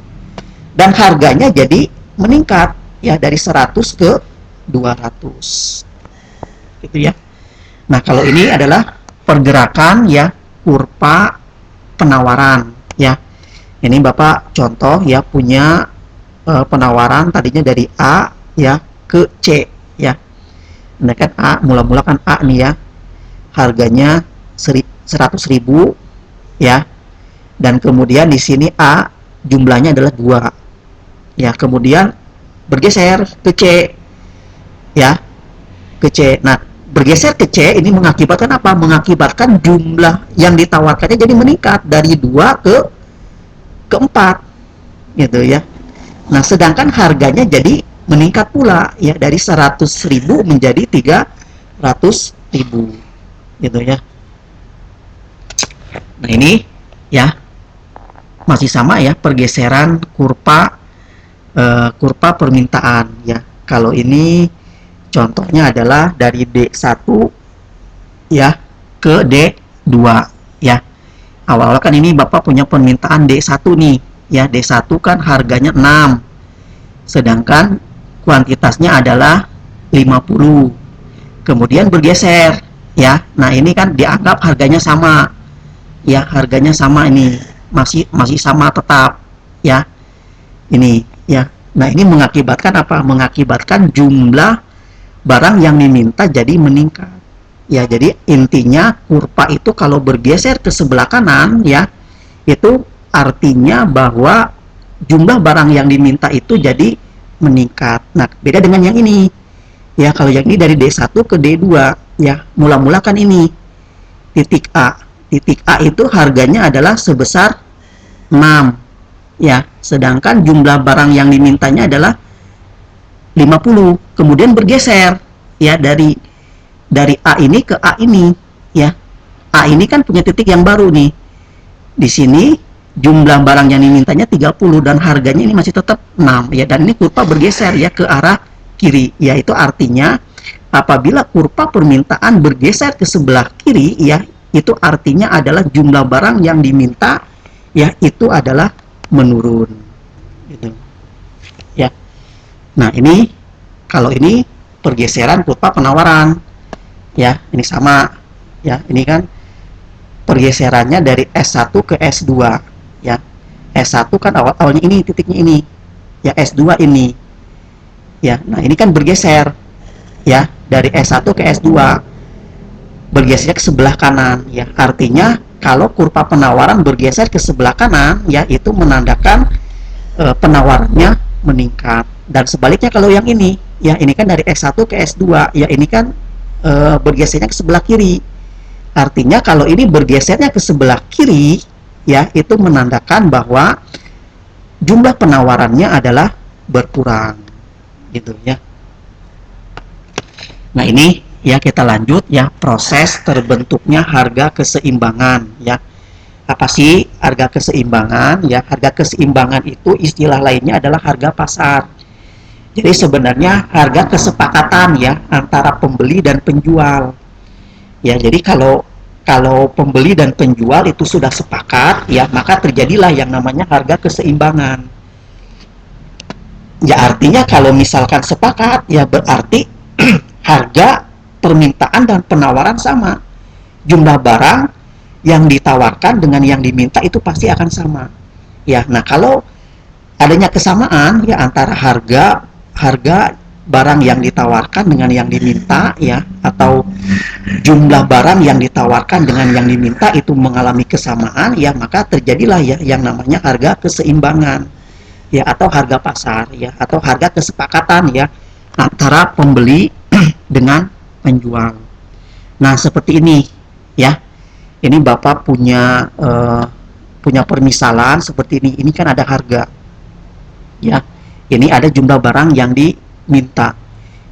Dan harganya jadi meningkat, ya dari 100 ke 200. Gitu ya. Nah, kalau ini adalah pergerakan ya kurva penawaran ya. Ini Bapak contoh ya punya penawaran tadinya dari A ya ke C ya. Nah kan A, mula-mula kan A nih ya. Harganya 100.000 ya. Dan kemudian di sini A jumlahnya adalah 2. Ya, kemudian bergeser ke C ya, ke C. Nah, bergeser ke C ini mengakibatkan apa? Mengakibatkan jumlah yang ditawarkannya jadi meningkat dari 2 ke 4 gitu ya. Nah, sedangkan harganya jadi meningkat pula ya dari 100.000 menjadi 300.000 gitu ya. Nah, ini ya masih sama ya pergeseran kurva permintaan ya. Kalau ini contohnya adalah dari D1 ya ke D2 ya. Awal-awal kan ini Bapak punya permintaan D1 nih ya. D1 kan harganya 6. Sedangkan kuantitasnya adalah 50. Kemudian bergeser ya. Nah, ini kan dianggap harganya sama. Ya, harganya sama ini. Masih sama tetap ya. Ini ya. Nah, ini mengakibatkan apa? Mengakibatkan jumlah barang yang diminta jadi meningkat. Ya, jadi intinya kurva itu kalau bergeser ke sebelah kanan ya, itu artinya bahwa jumlah barang yang diminta itu jadi meningkat. Nah, beda dengan yang ini. Ya, kalau yang ini dari D1 ke D2 ya, mula-mula kan ini titik A. Titik A itu harganya adalah sebesar 6 ya, sedangkan jumlah barang yang dimintanya adalah 50. Kemudian bergeser ya dari A ini ke A ini ya. A ini kan punya titik yang baru nih. Di sini jumlah barang yang dimintanya 30 dan harganya ini masih tetap 6 ya, dan ini kurva bergeser ya ke arah kiri. Yaitu artinya apabila kurva permintaan bergeser ke sebelah kiri ya, itu artinya adalah jumlah barang yang diminta ya itu adalah menurun gitu ya. Nah, ini kalau ini pergeseran kurva penawaran ya, ini sama ya. Ini kan pergeserannya dari S1 ke S2 ya. S1 kan awalnya ini titiknya ini ya, S2 ini ya. Nah, ini kan bergeser ya dari S1 ke S2, bergeser ke sebelah kanan ya. Artinya kalau kurva penawaran bergeser ke sebelah kanan ya, itu menandakan penawarannya meningkat. Dan sebaliknya kalau yang ini ya, ini kan dari S1 ke S2 ya, ini kan bergesernya ke sebelah kiri. Artinya kalau ini bergesernya ke sebelah kiri ya, itu menandakan bahwa jumlah penawarannya adalah berkurang gitu ya. Nah, ini ya kita lanjut ya, proses terbentuknya harga keseimbangan ya. Apa sih harga keseimbangan ya? Harga keseimbangan itu istilah lainnya adalah harga pasar. Jadi sebenarnya harga kesepakatan ya antara pembeli dan penjual. Ya, jadi kalau pembeli dan penjual itu sudah sepakat ya, maka terjadilah yang namanya harga keseimbangan. Ya, artinya kalau misalkan sepakat ya berarti harga permintaan dan penawaran sama. Jumlah barang yang ditawarkan dengan yang diminta itu pasti akan sama. Ya, nah kalau adanya kesamaan ya antara harga barang yang ditawarkan dengan yang diminta ya, atau jumlah barang yang ditawarkan dengan yang diminta itu mengalami kesamaan ya, maka terjadilah ya yang namanya harga keseimbangan ya, atau harga pasar ya, atau harga kesepakatan ya antara pembeli dengan penjual. Nah, seperti ini ya. Ini Bapak punya permisalan seperti ini. Ini kan ada harga ya. Ini ada jumlah barang yang diminta.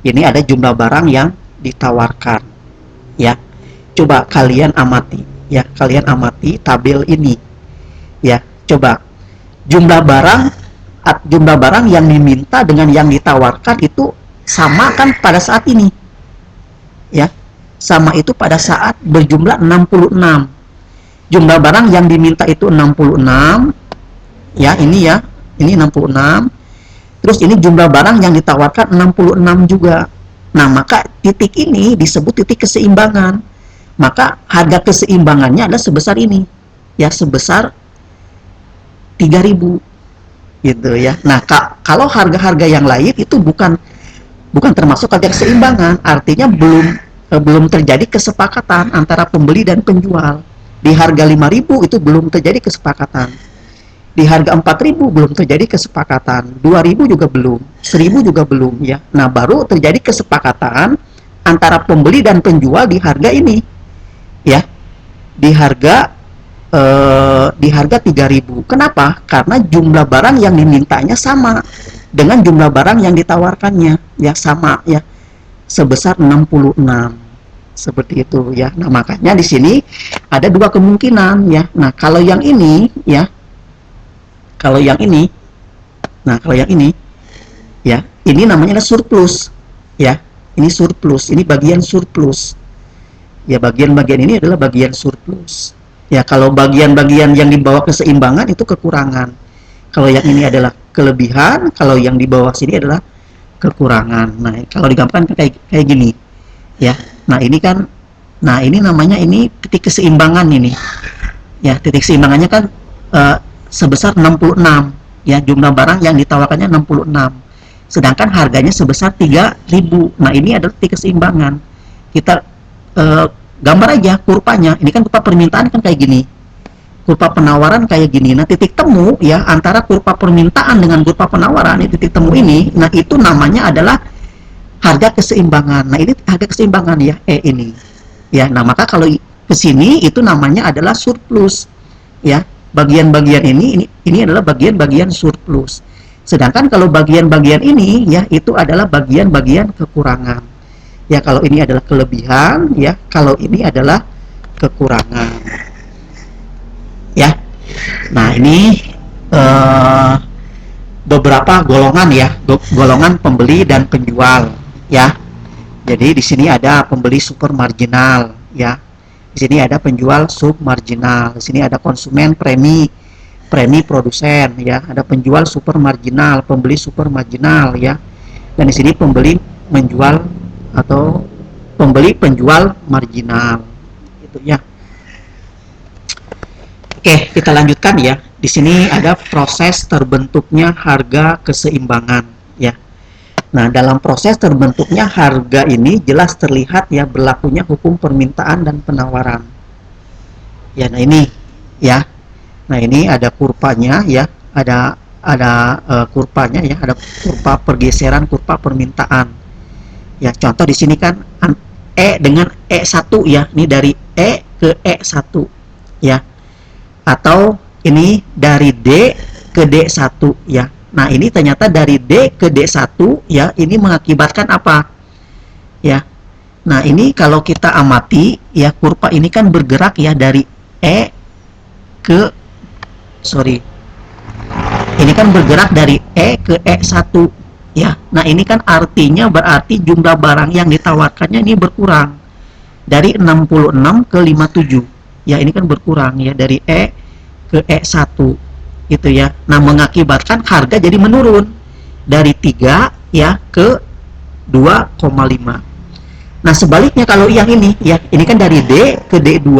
Ini ada jumlah barang yang ditawarkan ya. Coba kalian amati, ya, kalian amati tabel ini, ya. Coba jumlah barang yang diminta dengan yang ditawarkan itu sama kan pada saat ini, ya. Sama itu pada saat berjumlah 66. Jumlah barang yang diminta itu 66, ya, ini 66. Terus ini jumlah barang yang ditawarkan 66 juga. Nah, maka titik ini disebut titik keseimbangan. Maka harga keseimbangannya adalah sebesar ini, ya, sebesar 3.000 gitu ya. Nah, kalau harga-harga yang lain itu bukan termasuk harga keseimbangan, artinya belum terjadi kesepakatan antara pembeli dan penjual. Di harga 5.000 itu belum terjadi kesepakatan. Di harga 4.000 belum terjadi kesepakatan, 2.000 juga belum, 1.000 juga belum, ya. Nah, baru terjadi kesepakatan antara pembeli dan penjual di harga ini, ya, di harga 3.000. Kenapa? Karena jumlah barang yang dimintanya sama dengan jumlah barang yang ditawarkannya, ya, sama, ya, sebesar 66. Seperti itu, ya. Nah, makanya di sini ada dua kemungkinan, ya. Nah, kalau yang ini, ya, kalau yang ini ya, ini namanya surplus, ya. Ini surplus, ini bagian surplus, ya. Bagian-bagian ini adalah bagian surplus, ya. Kalau bagian-bagian yang dibawa keseimbangan itu kekurangan. Kalau yang ini adalah kelebihan, kalau yang di bawah sini adalah kekurangan. Nah, kalau digambarkan kayak gini, ya. Nah, ini kan, nah, ini namanya ini titik keseimbangan ini, ya. Titik keseimbangannya kan sebesar 66, ya, jumlah barang yang ditawarkannya 66, sedangkan harganya sebesar 3.000. Nah, ini adalah titik keseimbangan. Kita gambar aja kurvanya. Ini kan kurva permintaan kan kayak gini, kurva penawaran kayak gini. Nah, titik temu, ya, antara kurva permintaan dengan kurva penawaran, ini titik temu ini, nah, itu namanya adalah harga keseimbangan. Nah, ini harga keseimbangan, ya, ini, ya. Nah, maka kalau ke sini itu namanya adalah surplus, ya. Bagian-bagian ini adalah bagian-bagian surplus. Sedangkan kalau bagian-bagian ini, ya, itu adalah bagian-bagian kekurangan. Ya, kalau ini adalah kelebihan, ya, kalau ini adalah kekurangan. Ya. Nah, ini beberapa golongan, ya, golongan pembeli dan penjual, ya. Jadi di sini ada pembeli super marginal, ya. Di sini ada penjual submarginal, di sini ada konsumen premi produsen, ya. Ada penjual super marginal, pembeli super marginal, ya. Dan di sini pembeli menjual atau pembeli penjual marginal, gitu, ya. Oke, kita lanjutkan, ya. Di sini ada proses terbentuknya harga keseimbangan, ya. Nah, dalam proses terbentuknya harga ini jelas terlihat, ya, berlakunya hukum permintaan dan penawaran. Ya, nah ini, ya. Nah, ini ada kurvanya, ya. Ada kurvanya, ya. Ada kurva pergeseran kurva permintaan. Ya, contoh di sini kan E dengan E1, ya. Ini dari E ke E1, ya. Atau ini dari D ke D1, ya. Nah, ini ternyata dari D ke D1, ya, ini mengakibatkan apa? Ya. Nah, ini kalau kita amati, ya, kurva ini kan bergerak, ya, dari E ke ini kan bergerak dari E ke E1, ya. Nah, ini kan artinya berarti jumlah barang yang ditawarkannya ini berkurang dari 66 ke 57. Ya, ini kan berkurang, ya, dari E ke E1, gitu, ya. Nah, mengakibatkan harga jadi menurun dari 3, ya, ke 2,5. Nah, sebaliknya kalau yang ini, ya, ini kan dari D ke D2,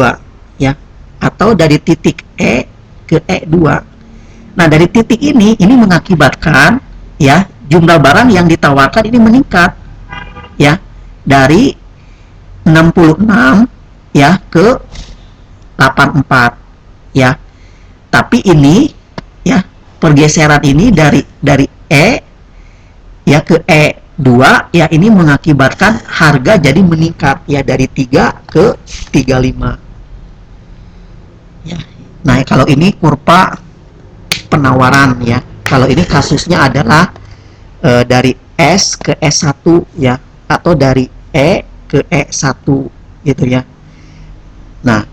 ya, atau dari titik E ke E2. Nah, dari titik ini mengakibatkan, ya, jumlah barang yang ditawarkan ini meningkat, ya, dari 66, ya, ke 84, ya. Tapi ini, ya, pergeseran ini dari E, ya, ke E2, ya, ini mengakibatkan harga jadi meningkat, ya, dari 3 ke 35. Ya. Nah, kalau ini kurva penawaran, ya. Kalau ini kasusnya adalah dari S ke S1, ya, atau dari E ke E1, gitu ya. Nah,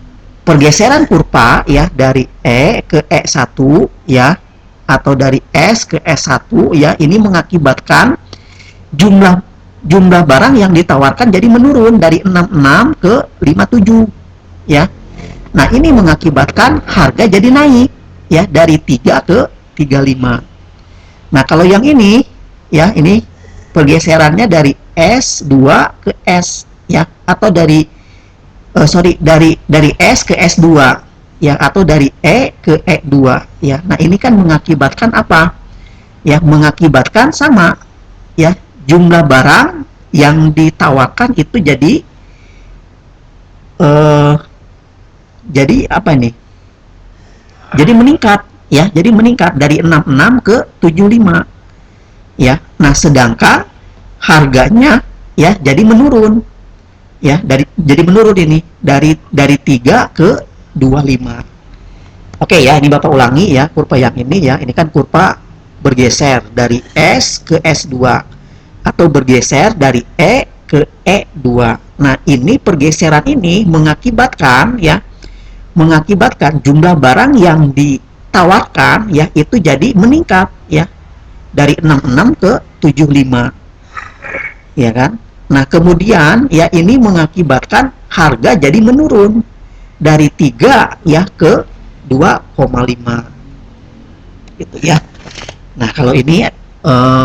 pergeseran kurva ya dari E ke E1 ya, atau dari S ke S1 ya, ini mengakibatkan jumlah jumlah barang yang ditawarkan jadi menurun dari 66 ke 57 ya. Nah, ini mengakibatkan harga jadi naik ya dari 3 ke 35. Nah, kalau yang ini ya, ini pergeserannya dari S2 ke S ya, atau dari S ke S2 ya, atau dari E ke E2 ya. Nah, ini kan mengakibatkan apa? Ya, mengakibatkan sama ya, jumlah barang yang ditawarkan itu jadi apa ini? Jadi meningkat ya, jadi meningkat dari 66 ke 75 ya. Nah, sedangkan harganya ya jadi menurun ya, jadi menurun ini dari 3 ke 25. Oke ya, ini Bapak ulangi ya kurva yang ini ya. Ini kan kurva bergeser dari S ke S2 atau bergeser dari E ke E2. Nah, ini pergeseran ini mengakibatkan jumlah barang yang ditawarkan ya itu jadi meningkat ya dari 66 ke 75 ya kan. Nah, kemudian ya ini mengakibatkan harga jadi menurun dari 3 ya ke 2,5 gitu ya. Nah, kalau ini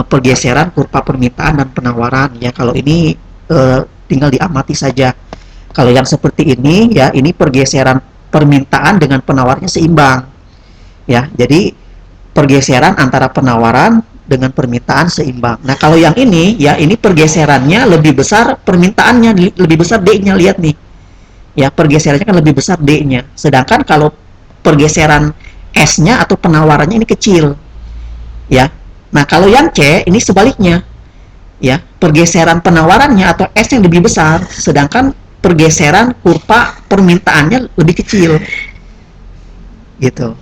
pergeseran kurva permintaan dan penawaran ya. Kalau ini tinggal diamati saja. Kalau yang seperti ini ya, ini pergeseran permintaan dengan penawarnya seimbang ya. Jadi pergeseran antara penawaran dengan permintaan seimbang. Nah, kalau yang ini ya, ini pergeserannya lebih besar, permintaannya lebih besar D-nya, lihat nih ya, pergeserannya kan lebih besar D-nya. Sedangkan kalau pergeseran S-nya atau penawarannya ini kecil ya. Nah, kalau yang C ini sebaliknya ya, pergeseran penawarannya atau S yang lebih besar, sedangkan pergeseran kurva permintaannya lebih kecil gitu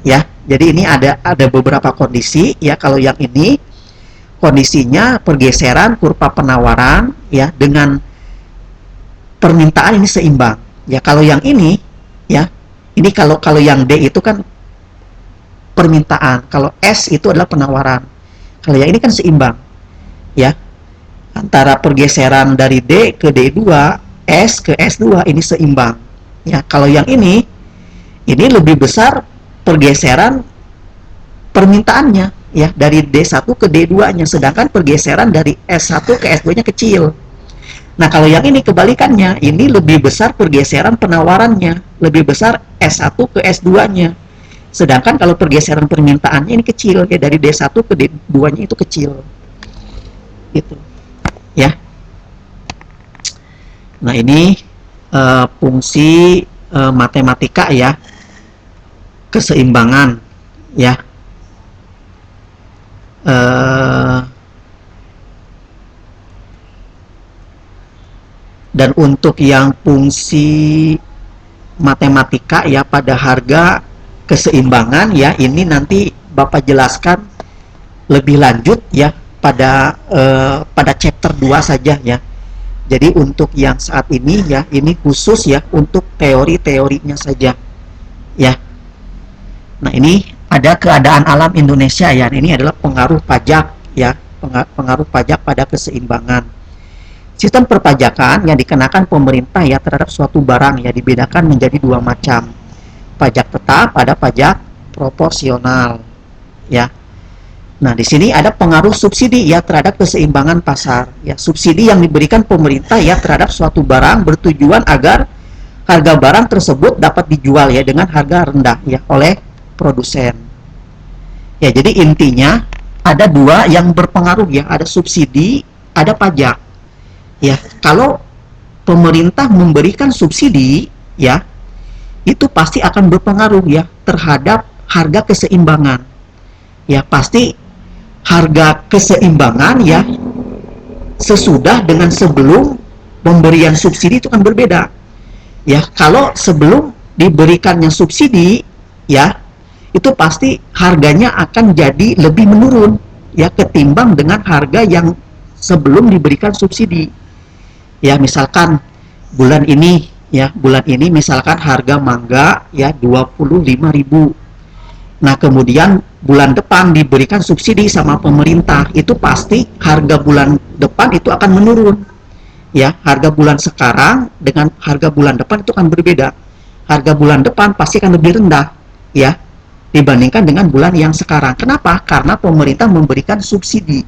ya. Jadi ini ada beberapa kondisi ya. Kalau yang ini kondisinya pergeseran kurva penawaran ya dengan permintaan ini seimbang ya. Kalau yang ini ya, ini kalau yang D itu kan permintaan, kalau S itu adalah penawaran. Kalau yang ini kan seimbang ya, antara pergeseran dari D ke D2, S ke S2 ini seimbang ya. Kalau yang ini lebih besar pergeseran permintaannya ya, dari D1 ke D2 nya, sedangkan pergeseran dari S1 ke S2 nya kecil. Nah, kalau yang ini kebalikannya, ini lebih besar pergeseran penawarannya, lebih besar S1 ke S2 nya, sedangkan kalau pergeseran permintaannya ini kecil ya, dari D1 ke D2 nya itu kecil gitu ya. Nah, ini fungsi matematika ya, keseimbangan ya. Dan untuk yang fungsi matematika ya pada harga keseimbangan ya, ini nanti Bapak jelaskan lebih lanjut ya pada chapter 2 saja ya. Jadi untuk yang saat ini ya, ini khusus ya untuk teori-teorinya saja ya. Nah, ini ada keadaan alam Indonesia ya. Ini adalah pengaruh pajak ya, pengaruh pajak pada keseimbangan. Sistem perpajakan yang dikenakan pemerintah ya terhadap suatu barang ya dibedakan menjadi dua macam. Pajak tetap, ada pajak proporsional ya. Nah, di sini ada pengaruh subsidi ya terhadap keseimbangan pasar ya. Subsidi yang diberikan pemerintah ya terhadap suatu barang bertujuan agar harga barang tersebut dapat dijual ya dengan harga rendah ya oleh produsen. Ya, jadi intinya ada dua yang berpengaruh ya, ada subsidi, ada pajak. Ya, kalau pemerintah memberikan subsidi ya, itu pasti akan berpengaruh ya terhadap harga keseimbangan. Ya, pasti harga keseimbangan ya sesudah dengan sebelum pemberian subsidi itu kan berbeda. Ya, kalau sebelum diberikannya subsidi ya, itu pasti harganya akan jadi lebih menurun ya ketimbang dengan harga yang sebelum diberikan subsidi. Ya, misalkan bulan ini ya, bulan ini misalkan harga mangga ya 25.000. Nah, kemudian bulan depan diberikan subsidi sama pemerintah, itu pasti harga bulan depan itu akan menurun. Ya, harga bulan sekarang dengan harga bulan depan itu akan berbeda. Harga bulan depan pasti akan lebih rendah ya dibandingkan dengan bulan yang sekarang. Kenapa? Karena pemerintah memberikan subsidi.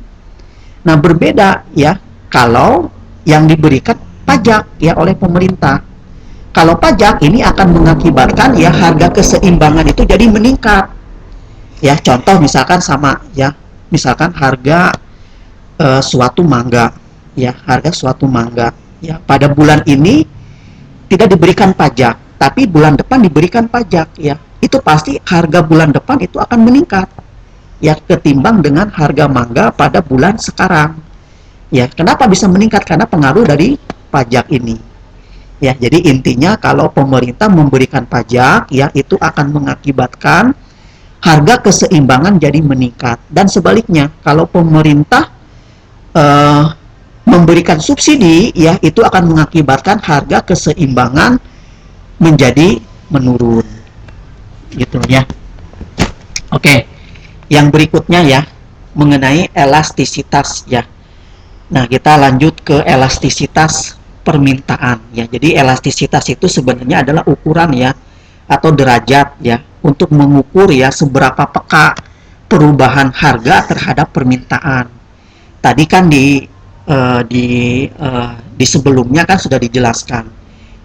Nah, berbeda ya kalau yang diberikan pajak ya oleh pemerintah. Kalau pajak ini akan mengakibatkan ya harga keseimbangan itu jadi meningkat. Ya, contoh misalkan sama ya, misalkan harga suatu mangga ya, harga suatu mangga ya pada bulan ini tidak diberikan pajak, tapi bulan depan diberikan pajak ya. Itu pasti harga bulan depan itu akan meningkat ya ketimbang dengan harga mangga pada bulan sekarang. Ya, kenapa bisa meningkat? Karena pengaruh dari pajak ini. Ya, jadi intinya kalau pemerintah memberikan pajak ya itu akan mengakibatkan harga keseimbangan jadi meningkat, dan sebaliknya kalau pemerintah memberikan subsidi ya itu akan mengakibatkan harga keseimbangan menjadi menurun gitu ya. Oke, yang berikutnya ya mengenai elastisitas ya. Nah, kita lanjut ke elastisitas permintaan ya. Jadi elastisitas itu sebenarnya adalah ukuran ya atau derajat ya untuk mengukur ya seberapa peka perubahan harga terhadap permintaan. Tadi kan di sebelumnya kan sudah dijelaskan.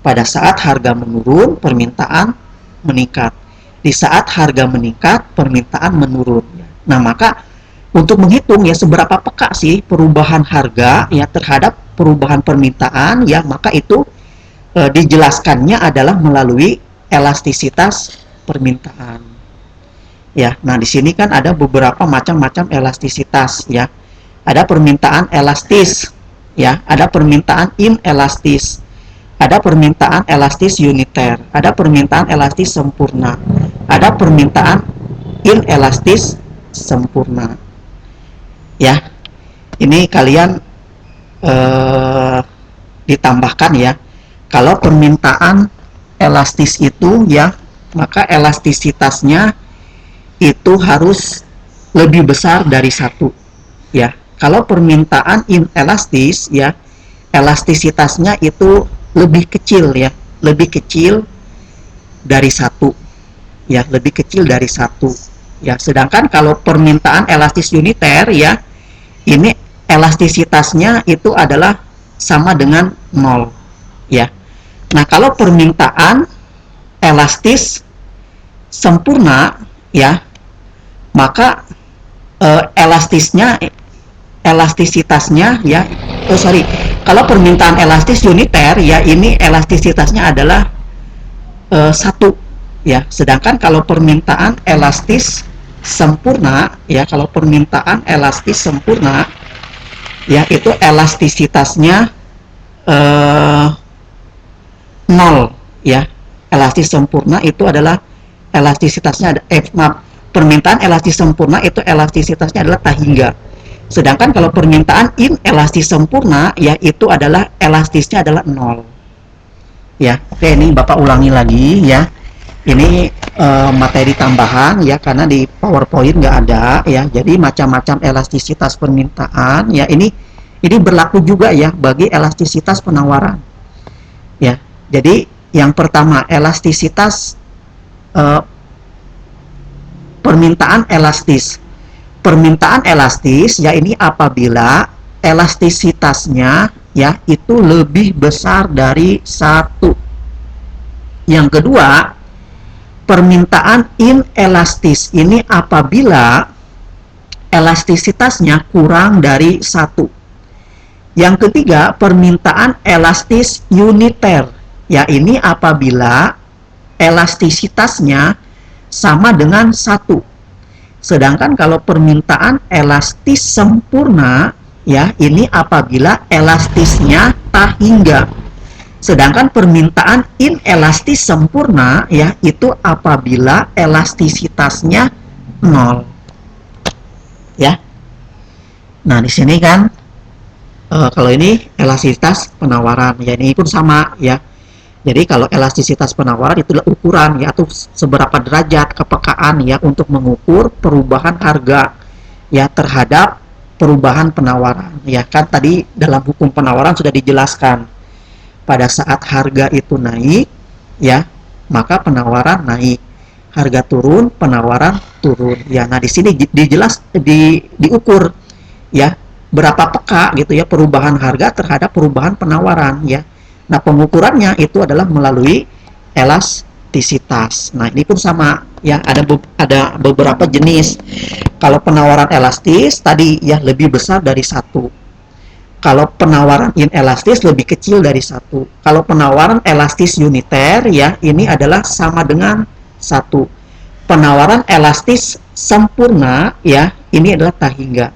Pada saat harga menurun, permintaan meningkat. Di saat harga meningkat, permintaan menurun. Nah, maka untuk menghitung ya seberapa peka sih perubahan harga ya terhadap perubahan permintaan ya, maka itu dijelaskannya adalah melalui elastisitas permintaan. Ya, nah di sini kan ada beberapa macam-macam elastisitas ya. Ada permintaan elastis ya, ada permintaan inelastis, ada permintaan elastis uniter, ada permintaan elastis sempurna, ada permintaan inelastis sempurna. Ya, ini kalian ditambahkan ya. Kalau permintaan elastis itu ya, maka elastisitasnya itu harus lebih besar dari satu ya. Kalau permintaan inelastis ya, elastisitasnya itu lebih kecil ya, lebih kecil dari satu ya, lebih kecil dari satu ya. Sedangkan kalau permintaan elastis uniter ya, ini elastisitasnya itu adalah sama dengan 0 ya. Nah, kalau permintaan elastis sempurna ya, maka elastisitasnya ya, kalau permintaan elastis uniter ya, ini elastisitasnya adalah 1 ya. Sedangkan kalau permintaan elastis sempurna ya, kalau permintaan elastis sempurna ya, itu elastisitasnya 0 ya. Elastis sempurna itu adalah elastisitasnya permintaan elastis sempurna itu elastisitasnya adalah tak hingga. Sedangkan kalau permintaan inelastis sempurna ya, itu adalah elastisnya adalah 0 ya. Oke, ini Bapak ulangi lagi ya. Ini materi tambahan ya, karena di PowerPoint nggak ada ya. Jadi macam-macam elastisitas permintaan ya, ini berlaku juga ya bagi elastisitas penawaran ya. Jadi yang pertama, elastisitas permintaan elastis. Permintaan elastis ya, ini apabila elastisitasnya ya itu lebih besar dari 1. Yang kedua, permintaan inelastis. Ini apabila elastisitasnya kurang dari 1. Yang ketiga, permintaan elastis uniter. Ya, ini apabila elastisitasnya sama dengan 1. Sedangkan kalau permintaan elastis sempurna ya, ini apabila elastisnya tak hingga. Sedangkan permintaan inelastis sempurna ya, itu apabila elastisitasnya 0 ya. Nah, di sini kan Kalau ini elastisitas penawaran, ya ini pun sama ya. Jadi kalau elastisitas penawaran itu adalah ukuran ya, atau seberapa derajat kepekaan ya untuk mengukur perubahan harga ya terhadap perubahan penawaran. Ya kan tadi dalam hukum penawaran sudah dijelaskan, pada saat harga itu naik ya, maka penawaran naik. Harga turun, penawaran turun. Ya, nah di sini diukur ya berapa peka gitu ya perubahan harga terhadap perubahan penawaran ya. Nah, pengukurannya itu adalah melalui elastisitas. Nah, ini pun sama ya, ada beberapa jenis. Kalau penawaran elastis tadi ya lebih besar dari satu. Kalau penawaran inelastis lebih kecil dari satu. Kalau penawaran elastis uniter ya ini adalah sama dengan satu. Penawaran elastis sempurna ya ini adalah tak hingga.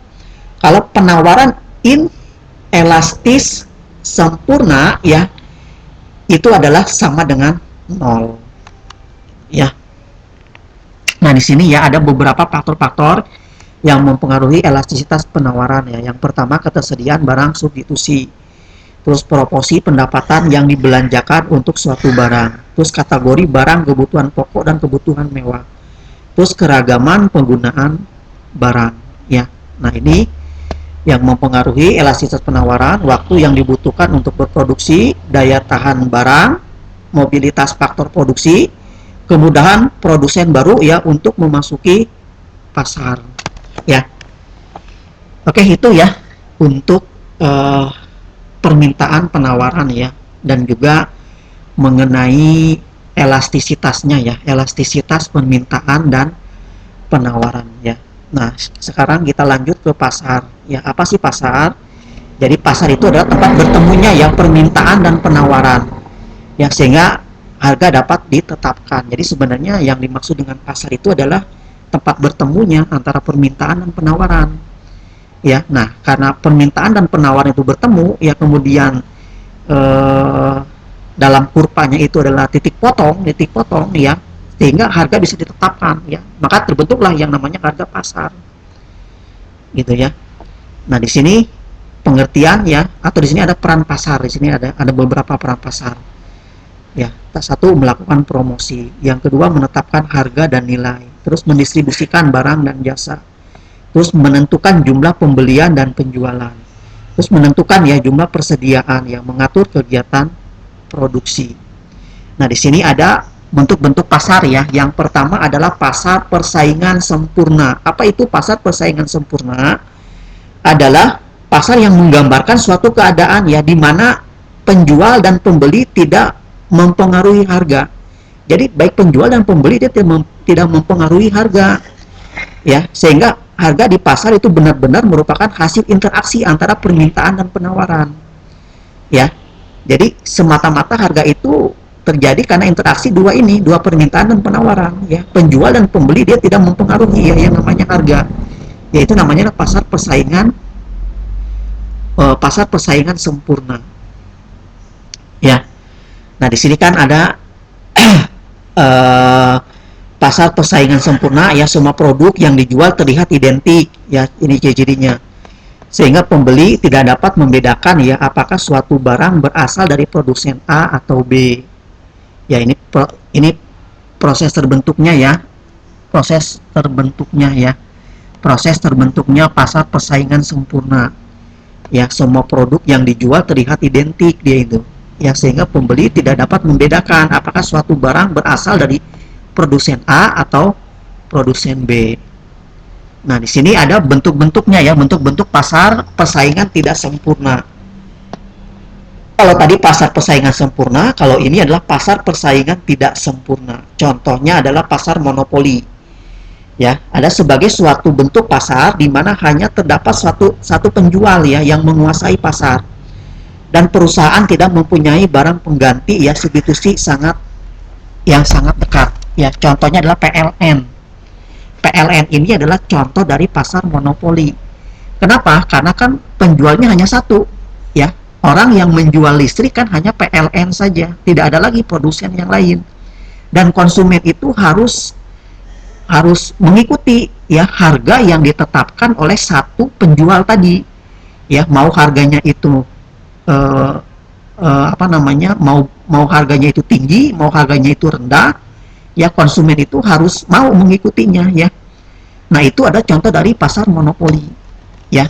Kalau penawaran inelastis sempurna ya itu adalah sama dengan nol ya. Nah di sini ya ada beberapa faktor-faktor yang mempengaruhi elastisitas penawaran ya. Yang pertama ketersediaan barang substitusi, terus proporsi pendapatan yang dibelanjakan untuk suatu barang, terus kategori barang kebutuhan pokok dan kebutuhan mewah, terus keragaman penggunaan barang ya. Nah ini yang mempengaruhi elastisitas penawaran, waktu yang dibutuhkan untuk berproduksi, daya tahan barang, mobilitas faktor produksi, kemudahan produsen baru ya untuk memasuki pasar ya. Oke, itu ya untuk permintaan penawaran ya, dan juga mengenai elastisitasnya ya, elastisitas permintaan dan penawaran ya. Nah, sekarang kita lanjut ke pasar. Ya, apa sih pasar? Jadi pasar itu adalah tempat bertemunya ya permintaan dan penawaran. Ya, sehingga harga dapat ditetapkan. Jadi sebenarnya yang dimaksud dengan pasar itu adalah tempat bertemunya antara permintaan dan penawaran. Ya, nah karena permintaan dan penawaran itu bertemu, ya kemudian dalam kurvanya itu adalah titik potong ya, sehingga harga bisa ditetapkan ya, maka terbentuklah yang namanya harga pasar gitu ya. Nah di sini pengertian ya, atau di sini ada peran pasar. Di sini ada beberapa peran pasar ya. Satu, melakukan promosi. Yang kedua, menetapkan harga dan nilai, terus mendistribusikan barang dan jasa, terus menentukan jumlah pembelian dan penjualan, terus menentukan ya jumlah persediaan, yang mengatur kegiatan produksi. Nah di sini ada bentuk-bentuk pasar ya. Yang pertama adalah pasar persaingan sempurna. Apa itu pasar persaingan sempurna? Adalah pasar yang menggambarkan suatu keadaan ya, di mana penjual dan pembeli tidak mempengaruhi harga. Jadi baik penjual dan pembeli dia tidak mempengaruhi harga ya, sehingga harga di pasar itu benar-benar merupakan hasil interaksi antara permintaan dan penawaran ya. Jadi semata-mata harga itu terjadi karena interaksi dua permintaan dan penawaran ya. Penjual dan pembeli dia tidak mempengaruhi ya yang namanya harga, yaitu namanya pasar persaingan sempurna ya. Nah di sini kan ada pasar persaingan sempurna ya, semua produk yang dijual terlihat identik ya, ini ciri-cirinya, sehingga pembeli tidak dapat membedakan ya apakah suatu barang berasal dari produsen A atau B ya. Ini proses terbentuknya ya, proses terbentuknya pasar persaingan sempurna ya. Semua produk yang dijual terlihat identik dia itu ya, sehingga pembeli tidak dapat membedakan apakah suatu barang berasal dari produsen A atau produsen B. Nah, di sini ada bentuk-bentuknya ya, bentuk-bentuk pasar persaingan tidak sempurna. Kalau tadi pasar persaingan sempurna, kalau ini adalah pasar persaingan tidak sempurna. Contohnya adalah pasar monopoli. Ya, ada sebagai suatu bentuk pasar di mana hanya terdapat satu penjual ya yang menguasai pasar, dan perusahaan tidak mempunyai barang pengganti ya, substitusi sangat dekat ya. Contohnya adalah PLN. PLN ini adalah contoh dari pasar monopoli. Kenapa? Karena kan penjualnya hanya satu ya. Orang yang menjual listrik kan hanya PLN saja, tidak ada lagi produsen yang lain, dan konsumen itu harus mengikuti ya harga yang ditetapkan oleh satu penjual tadi ya, mau harganya itu eh, apa namanya, mau mau harganya itu tinggi, mau harganya itu rendah, ya konsumen itu harus mau mengikutinya ya. Nah, itu ada contoh dari pasar monopoli ya,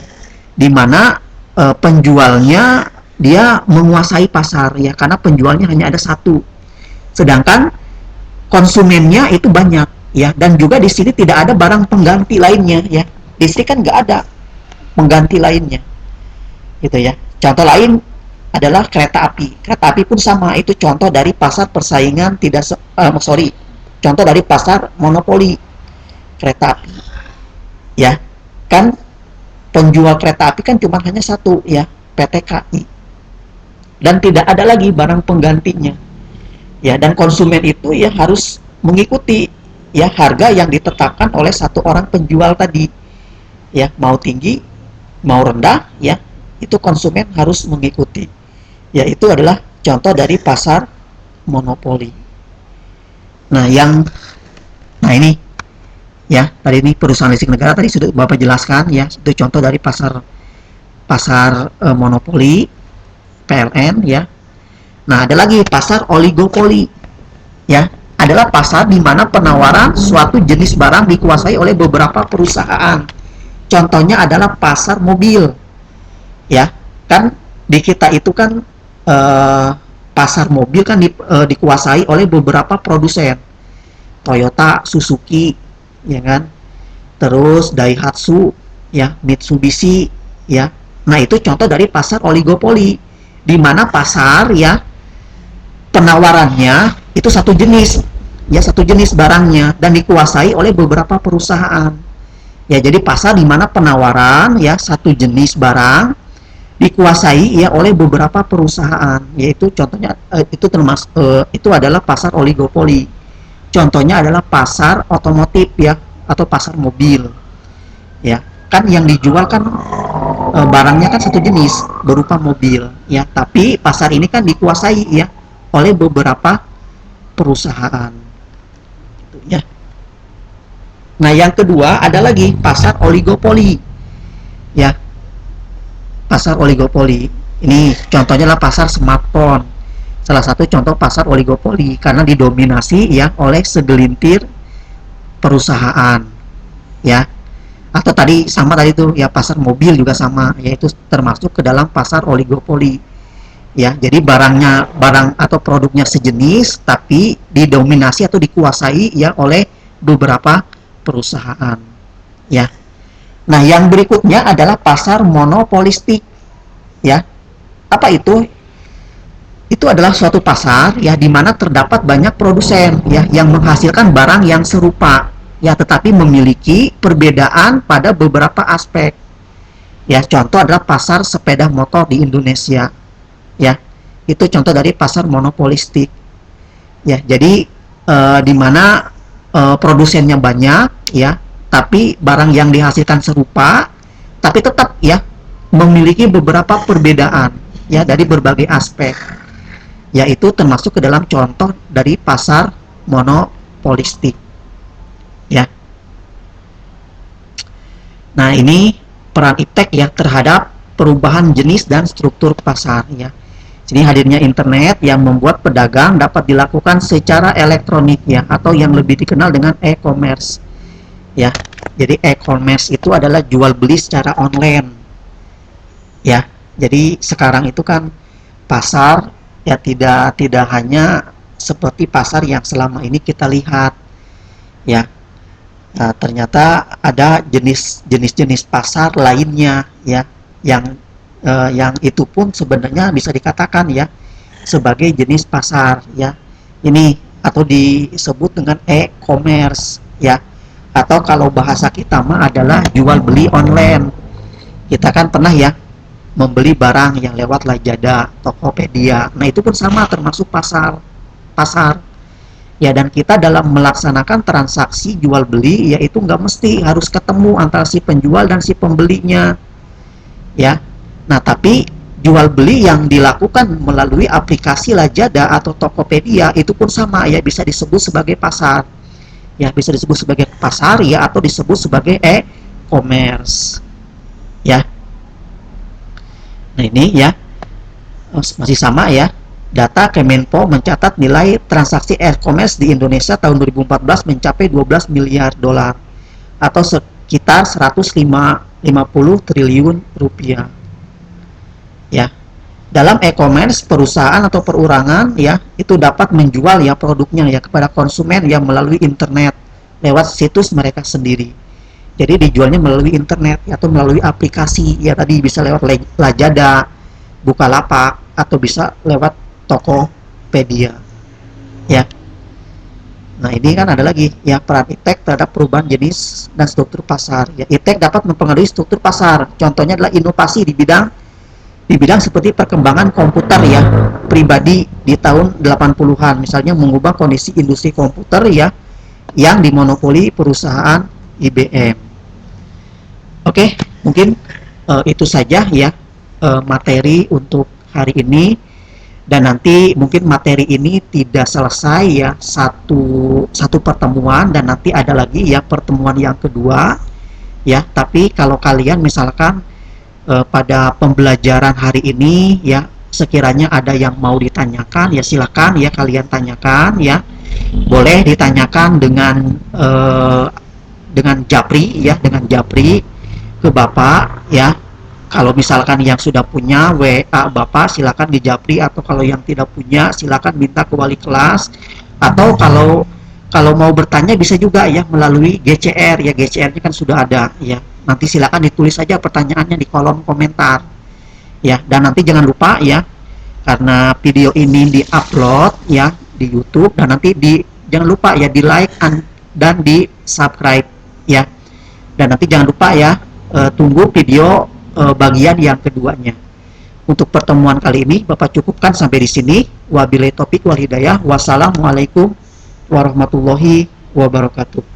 di mana penjualnya dia menguasai pasar ya, karena penjualnya hanya ada satu, sedangkan konsumennya itu banyak ya. Dan juga di sini tidak ada barang pengganti lainnya ya, di sini kan nggak ada pengganti lainnya gitu ya. Contoh lain adalah kereta api. Kereta api pun sama, itu contoh dari pasar persaingan tidak sorry, contoh dari pasar monopoli kereta api ya. Kan penjual kereta api kan cuma hanya satu ya, PT KAI, dan tidak ada lagi barang penggantinya ya. Dan konsumen itu ya harus mengikuti ya harga yang ditetapkan oleh satu orang penjual tadi ya, mau tinggi mau rendah ya, itu konsumen harus mengikuti ya. Itu adalah contoh dari pasar monopoli. Nah, nah ini ya, tadi ini perusahaan listrik negara tadi sudah Bapak jelaskan ya, itu contoh dari pasar pasar monopoli PLN ya. Nah, ada lagi pasar oligopoli ya, adalah pasar di mana penawaran suatu jenis barang dikuasai oleh beberapa perusahaan. Contohnya adalah pasar mobil ya. Kan di kita itu kan pasar mobil kan dikuasai oleh beberapa produsen, Toyota, Suzuki, ya kan, terus Daihatsu, ya, Mitsubishi, ya. Nah, itu contoh dari pasar oligopoli, di mana pasar ya penawarannya itu satu jenis, ya, satu jenis barangnya dan dikuasai oleh beberapa perusahaan. Ya, jadi pasar di mana penawaran ya satu jenis barang dikuasai ya oleh beberapa perusahaan, yaitu contohnya itu termasuk itu adalah pasar oligopoli. Contohnya adalah pasar otomotif ya, atau pasar mobil ya. Kan yang dijual kan barangnya kan satu jenis berupa mobil ya, tapi pasar ini kan dikuasai ya oleh beberapa perusahaan gitu, ya. Nah, yang kedua ada lagi pasar oligopoli ya. Pasar oligopoli ini contohnya lah pasar smartphone, salah satu contoh pasar oligopoli, karena didominasi ya oleh segelintir perusahaan ya. Atau tadi sama tadi tuh ya, pasar mobil juga sama, yaitu termasuk ke dalam pasar oligopoli ya. Jadi barang atau produknya sejenis tapi didominasi atau dikuasai ya oleh beberapa perusahaan ya. Nah, yang berikutnya adalah pasar monopolistik ya. Apa itu? Itu adalah suatu pasar ya di mana terdapat banyak produsen ya yang menghasilkan barang yang serupa ya, tetapi memiliki perbedaan pada beberapa aspek. Ya, contoh adalah pasar sepeda motor di Indonesia. Ya, itu contoh dari pasar monopolistik. Ya, jadi di mana produsennya banyak ya, tapi barang yang dihasilkan serupa, tapi tetap ya memiliki beberapa perbedaan ya dari berbagai aspek. Yaitu termasuk ke dalam contoh dari pasar monopolistik ya. Nah, ini peran iptek ya terhadap perubahan jenis dan struktur pasar ya. Sini hadirnya internet yang membuat pedagang dapat dilakukan secara elektronik ya, atau yang lebih dikenal dengan e-commerce ya. Jadi e-commerce itu adalah jual beli secara online ya. Jadi sekarang itu kan pasar ya tidak hanya seperti pasar yang selama ini kita lihat ya. Nah, ternyata ada jenis-jenis pasar lainnya ya, yang itu pun sebenarnya bisa dikatakan ya sebagai jenis pasar ya. Ini atau disebut dengan e-commerce ya, atau kalau bahasa kita mah adalah jual beli online. Kita kan pernah ya membeli barang yang lewat Lazada, Tokopedia. Nah, itu pun sama termasuk pasar ya. Dan kita dalam melaksanakan transaksi jual beli yaitu nggak mesti harus ketemu antara si penjual dan si pembelinya ya. Nah, tapi jual beli yang dilakukan melalui aplikasi Lazada atau Tokopedia itu pun sama ya, bisa disebut sebagai pasar ya, bisa disebut sebagai pasar ya, atau disebut sebagai e-commerce ya. Nah ini ya, masih sama ya. Data Kemenpo mencatat nilai transaksi e-commerce di Indonesia tahun 2014 mencapai 12 miliar dolar atau sekitar 150 triliun rupiah. Ya. Dalam e-commerce, perusahaan atau perorangan ya itu dapat menjual ya produknya ya kepada konsumen yang melalui internet lewat situs mereka sendiri. Jadi dijualnya melalui internet atau melalui aplikasi ya, tadi bisa lewat Lazada, Bukalapak, atau bisa lewat Tokopedia ya. Nah ini kan ada lagi ya, peran iptek terhadap perubahan jenis dan struktur pasar ya. Iptek dapat mempengaruhi struktur pasar, contohnya adalah inovasi di bidang seperti perkembangan komputer ya pribadi di tahun 80-an, misalnya mengubah kondisi industri komputer ya yang dimonopoli perusahaan IBM. Oke, mungkin itu saja ya materi untuk hari ini, dan nanti mungkin materi ini tidak selesai ya satu pertemuan, dan nanti ada lagi ya pertemuan yang kedua ya. Tapi kalau kalian misalkan pada pembelajaran hari ini ya sekiranya ada yang mau ditanyakan ya silakan ya kalian tanyakan ya, boleh ditanyakan dengan japri ya, dengan japri ke Bapak ya. Kalau misalkan yang sudah punya WA Bapak silakan di japri, atau kalau yang tidak punya silakan minta ke wali kelas, atau kalau mau bertanya bisa juga ya melalui GCR ya, GCR-nya kan sudah ada ya. Nanti silakan ditulis saja pertanyaannya di kolom komentar ya. Dan nanti jangan lupa ya, karena video ini di-upload ya di YouTube, dan nanti jangan lupa ya di like dan di subscribe ya. Dan nanti jangan lupa ya tunggu video bagian yang keduanya. Untuk pertemuan kali ini Bapak cukupkan sampai di sini. Wabillahi taufik wal hidayah. Wassalamualaikum warahmatullahi wabarakatuh.